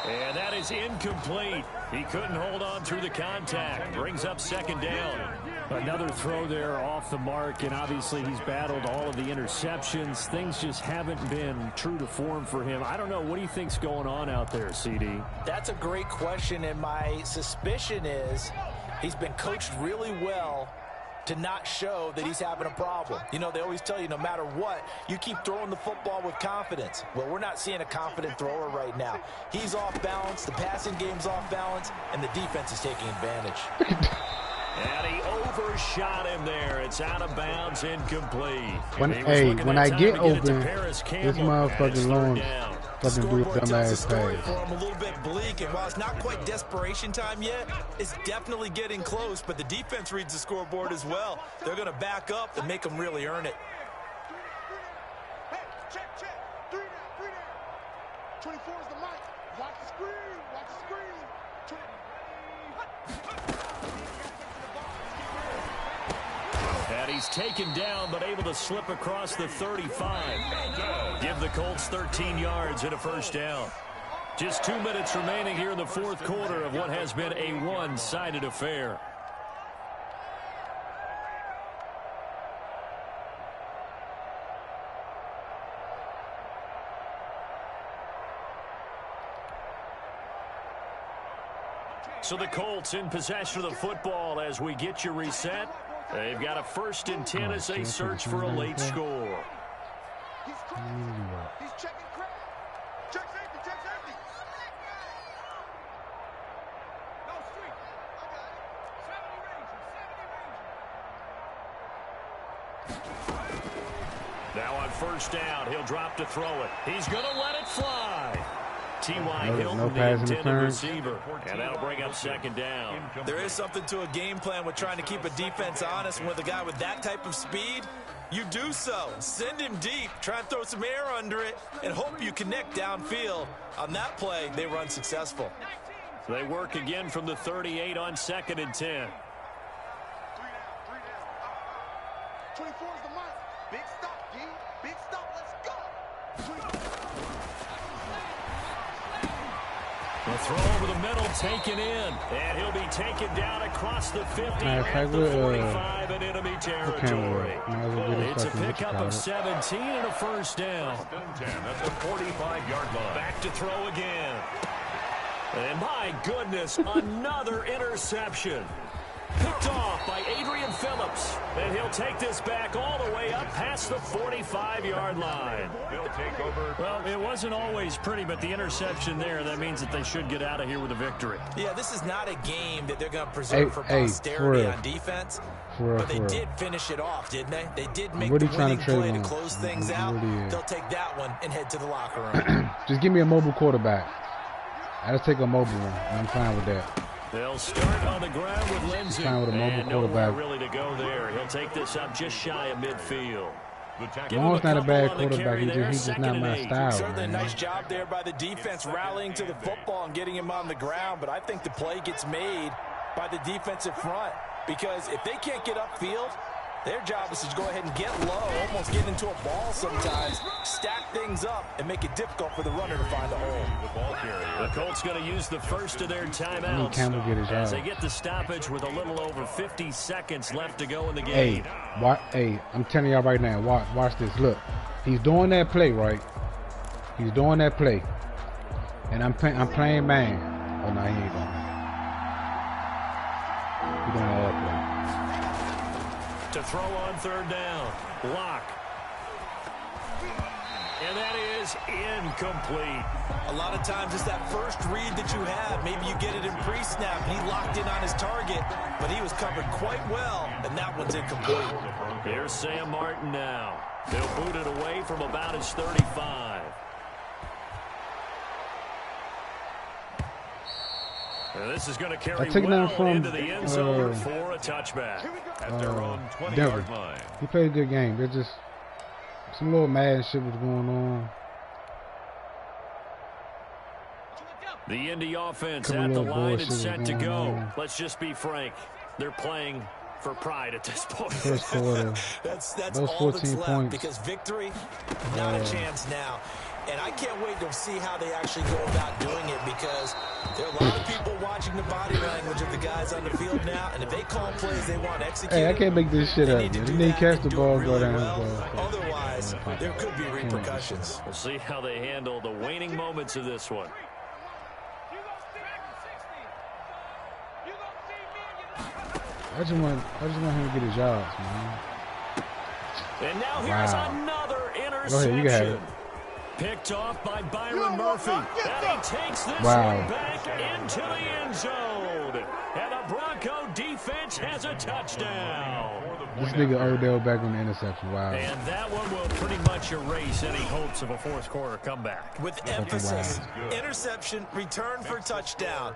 And that is incomplete. He couldn't hold on through the contact. Brings up 2nd down. Another throw there off the mark, and obviously he's battled all of the interceptions. Things just haven't been true to form for him. I don't know. What do you think's going on out there, CD? That's a great question, and my suspicion is he's been coached really well to not show that he's having a problem. You know, they always tell you no matter what, you keep throwing the football with confidence. Well, we're not seeing a confident thrower right now. He's off balance, the passing game's off balance, and the defense is taking advantage. And he overshot him there. It's out of bounds, incomplete. When I get open, this motherfucking long fucking do a dumbass pass. A little bit bleak, and while it's not quite desperation time yet, it's definitely getting close, but the defense reads the scoreboard as well. They're going to back up and make them really earn it. Hey, check, check. 3 down, 3 down. 24 is the mic. Watch the screen, watch the screen. And he's taken down, but able to slip across the 35. Give the Colts 13 yards and a 1st down. Just 2 minutes remaining here in the 4th quarter of what has been a one-sided affair. So the Colts in possession of the football as we get you reset. They've got a 1st and 10 as they search for a late score. He's crossing. He's checking crap. Check safety, check safety. No street. I got it. 70 Ranger, 70 Ranger. Now on 1st down, he'll drop to throw it. He's going to let it fly. T.Y. Hilton, the intended receiver, and that'll bring up 2nd down. There is something to a game plan with trying to keep a defense honest. With a guy with that type of speed, you do so. Send him deep, try and throw some air under it, and hope you connect downfield. On that play, they were unsuccessful. They work again from the 38 on 2nd and 10. 3 down. 24 is the mark. Big stop, D. Big stop. Let's go. The throw over the middle taken in, and he'll be taken down across the 50 at the 45 in enemy territory. It's a pickup of 17 and a 1st down. 10 at the 45-yard line. Back to throw again. And my goodness, another interception. Picked off by Adrian Phillips. And he'll take this back all the way up past the 45-yard line. They'll take over. Well, it wasn't always pretty, but the interception there, that means that they should get out of here with a victory. Yeah, this is not a game that they're going to preserve for posterity on defense. But they did finish it off, didn't they? They did make the winning play to close things out. They'll take that one and head to the locker room. Just give me a mobile quarterback. I'll take a mobile one. I'm fine with that. They'll start on the ground with Lindsey. Fine with a mobile quarterback. Nowhere really to go there. He'll take this up just shy of midfield. Mahomes not a bad quarterback. He's just not my style. Certainly a nice job there by the defense rallying to the football and getting him on the ground. But I think the play gets made by the defensive front. Because if they can't get upfield, their job is to go ahead and get low, almost get into a ball sometimes, stack things up, and make it difficult for the runner to find a hole. The Colts going to use the first of their timeouts as they get the stoppage with a little over 50 seconds left to go in the game. Hey, I'm telling y'all right now, watch this. Look, he's doing that play, right? He's doing that play. And I'm playing man. Oh, no, he ain't doing it. He's doing that play. To throw on 3rd down. Block. And that is incomplete. A lot of times it's that first read that you have. Maybe you get it in pre-snap. He locked in on his target, but he was covered quite well, and that one's incomplete. Here's Sam Martin now. They'll boot it away from about his 35. And this is going to carry well into the end zone for a touchback. At their own 20-yard Denver. line. He played a good game. There's just some little Madden shit was going on. The Indy offense at the line and set to go. Let's just be frank. They're playing for pride at this point. First quarter. that's those all that's 14 left points. because victory, not a chance now. And I can't wait to see how they actually go about doing it because there are a lot of people watching the body language of the guys on the field now. And if they call plays they want executed, Hey, I can't make this shit up. You need to catch the ball, go down. Otherwise, there could be repercussions. We'll see how they handle the waning moments of this one. I just want him to get his yards, man. And now here's another interception. Go ahead, you can have it. Picked off by Byron Murphy. And he takes this one back into the end zone. And the Bronco defense has a touchdown. This nigga Odell back on the interception. Wow. And that one will pretty much erase any hopes of a fourth quarter comeback. With emphasis, interception, return for touchdown.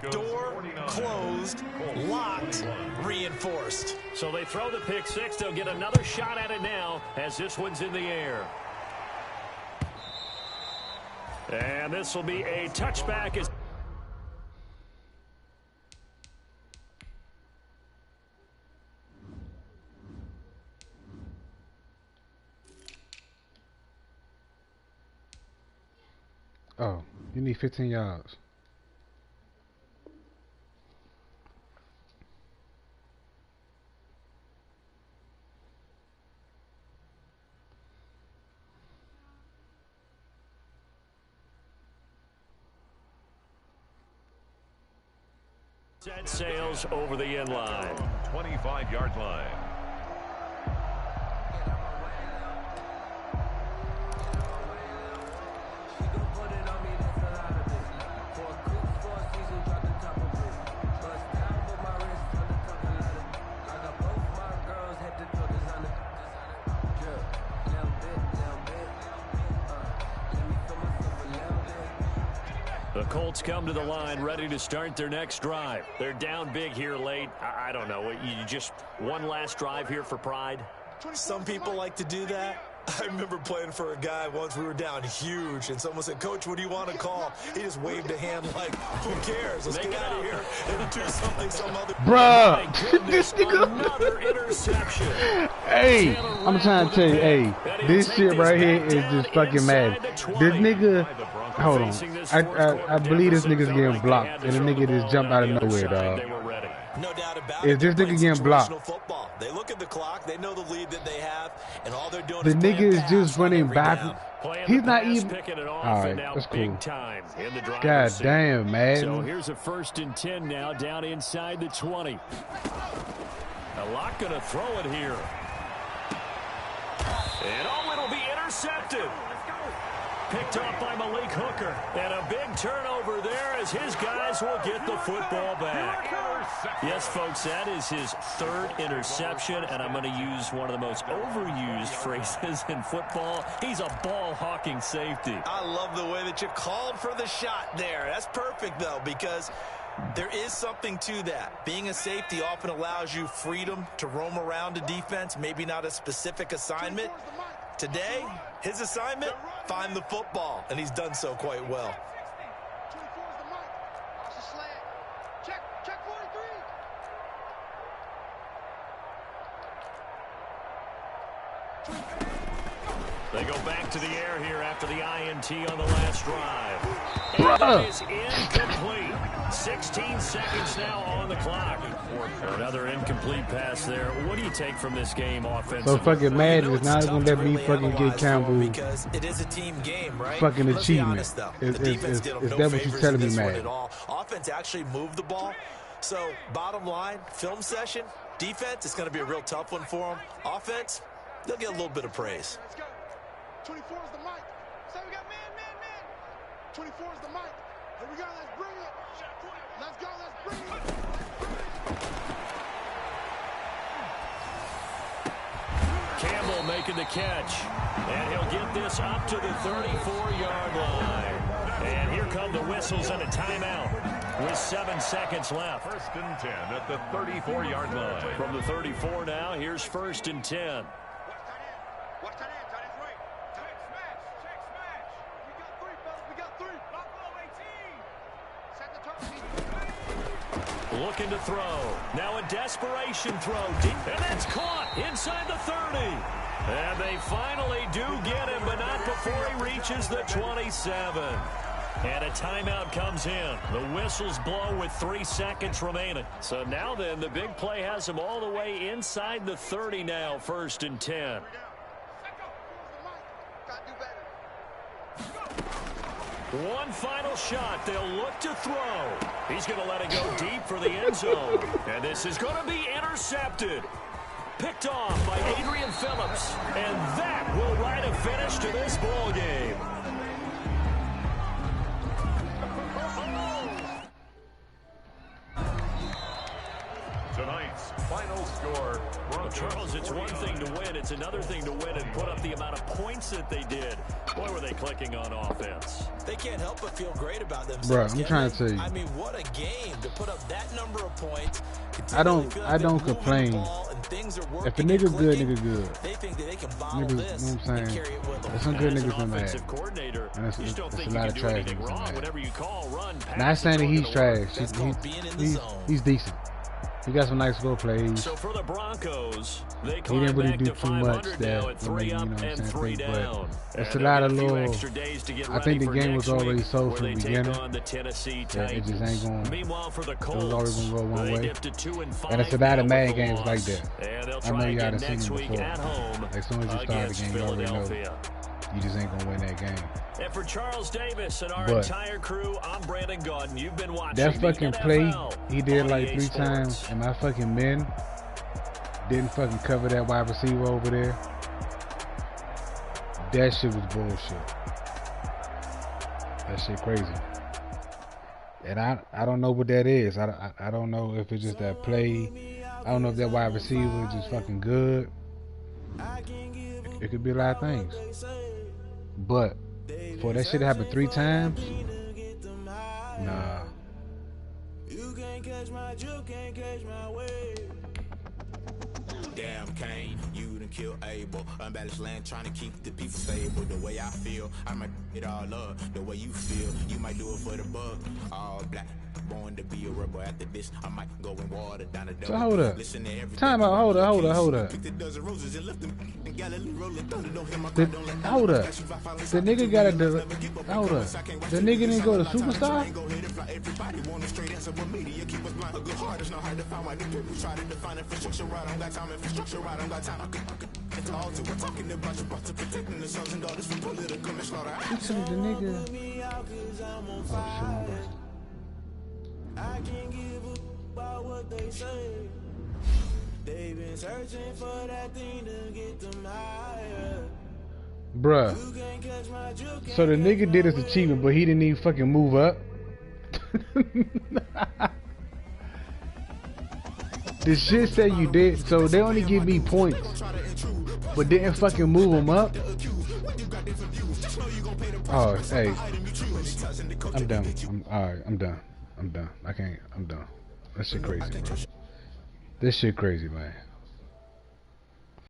Door closed, locked, reinforced. So they throw the pick six. They'll get another shot at it now as this one's in the air. And this will be a touchback. Oh, you need 15 yards. Set sails over the end line. 25-yard line. The Colts come to the line ready to start their next drive. They're down big here late. I don't know. You just one last drive here for pride? Some people like to do that. I remember playing for a guy once. We were down huge, and someone said, "Coach, what do you want to call?" He just waved a hand like, "Who cares? Let's get out of here and do something some other." Bruh, this nigga. Another interception. Hey, I'm trying to tell you, hey, this shit right here is just fucking mad. This nigga, hold on, I believe this nigga's getting blocked, and the nigga just jumped out of nowhere, dog. No doubt about Is it. this nigga getting blocked? Football. They look at the clock. They know the lead that they have, and all they're doing The is nigga is pass just on running every backwards. down. He's not even. Alright, that's cool. God damn, man. So here's a 1st and 10 now, down inside the 20. A lot going to throw it here. And it'll be intercepted. Picked off by Malik Hooker. And a big turnover there as his guys will get the football back. Yes, folks, that is his 3rd interception, and I'm going to use one of the most overused phrases in football. He's a ball-hawking safety. I love the way that you called for the shot there. That's perfect, though, because there is something to that. Being a safety often allows you freedom to roam around a defense, maybe not a specific assignment. Today, his assignment, find the football, and he's done so quite well. 24 is the mark. Watch the slant. Check 43. They go back to the air here after the INT on the last drive. And it is incomplete. 16 seconds now on the clock. Another incomplete pass there. What do you take from this game offensively? So fucking Madden is not gonna let me fucking get Campbell because it is a team game, right? fucking Let's be achievement. honest, though. Is The defense did them no that what you're favors telling in me, this one Madden? at all. Offense actually moved the ball. So, bottom line, film session, defense, it's going to be a real tough one for them. Offense, they'll get a little bit of praise. Let's go. 24 is the mic. Say we got man. 24 is the mic. Here we go. Let's bring it. Let's go. Let's bring it. Campbell making the catch. And he'll get this up to the 34-yard line. And here come the whistles and a timeout with 7 seconds left. 1st and 10 at the 34-yard line. From the 34 now, here's 1st and 10. Watch that end. Tight end's right. Check smash. We got 3, fellas. We got 3. Buffalo 18. Set the target. Looking to throw. Now a desperation throw. Deep. And that's caught inside the 30. And they finally do get him, but not before he reaches the 27. And a timeout comes in. The whistles blow with 3 seconds remaining. So now then, the big play has him all the way inside the 30 now, 1st and 10. One final shot. They'll look to throw. He's going to let it go deep for the end zone. And this is going to be intercepted. Picked off by Adrian Phillips. And that will write a finish to this ball game. Tonight's final score. Charles, it's one thing to win. It's another thing to win and put up the amount of points that they did. Boy, were they clicking on offense. They can't help but feel great about themselves. Bro, I'm trying to tell you. I mean, what a game to put up that number of points. I don't complain. If a nigga good, nigga good. They think that they can bottle Niggas, this you know what I'm and saying? carry it with them. There's some good niggas in Offensive Madden. coordinator, And you still it's think a you lot can of do trash anything niggas in wrong. Madden. Whatever you call, run, pass. Not saying that he's trash. That's called being in the zone. He's decent. He got some nice goal plays. So for the Broncos, they He climb didn't really back do to too much 500 that now at 3 up and 3 down. It's And a lot they've of got a few little. extra days to get I ready think the for game was next already week, sold where from the they take beginning. on the Tennessee That it just ain't going. Meanwhile, for the It was always Colts, gonna go one they way. dipped to 2-5. And it's a lot of now with Madden the games loss. like that. And they'll I know try you again gotta seen next them week before. at home As soon as you start the against game, you already know. Philadelphia. You just ain't gonna win that game. And for Charles Davis and our But entire crew, I'm Brandon Gaudin. You've been watching that fucking play he did on like EA 3 Sports. times, and my fucking men didn't fucking cover that wide receiver over there. That shit was bullshit. That shit crazy. And I don't know what that is. I don't know if it's just that play. I don't know if that wide receiver is just fucking good. It could be a lot of things. But for that shit to happen 3 times, nah. Damn Kane, you done kill Abel. Unbalanced land trying to keep the people stable. The way I feel, I might it all up. The way you feel, you might do it for the bug. All black, born to be a rebel. After this, I might go in water down the door. So hold up. Time out, hold up. Hold up. The nigga got a hold up. The nigga didn't go to Superstar? He took the nigga. Oh shit. I can't give about what they say. They've been searching for that thing to get them higher. Bruh. So the nigga did his achievement, but he didn't even fucking move up. The shit say you did, so they only give me points, but didn't fucking move him up. Oh, hey, I'm done. Alright, I'm done. I can't. I'm done. That shit crazy, bro. This shit crazy, man.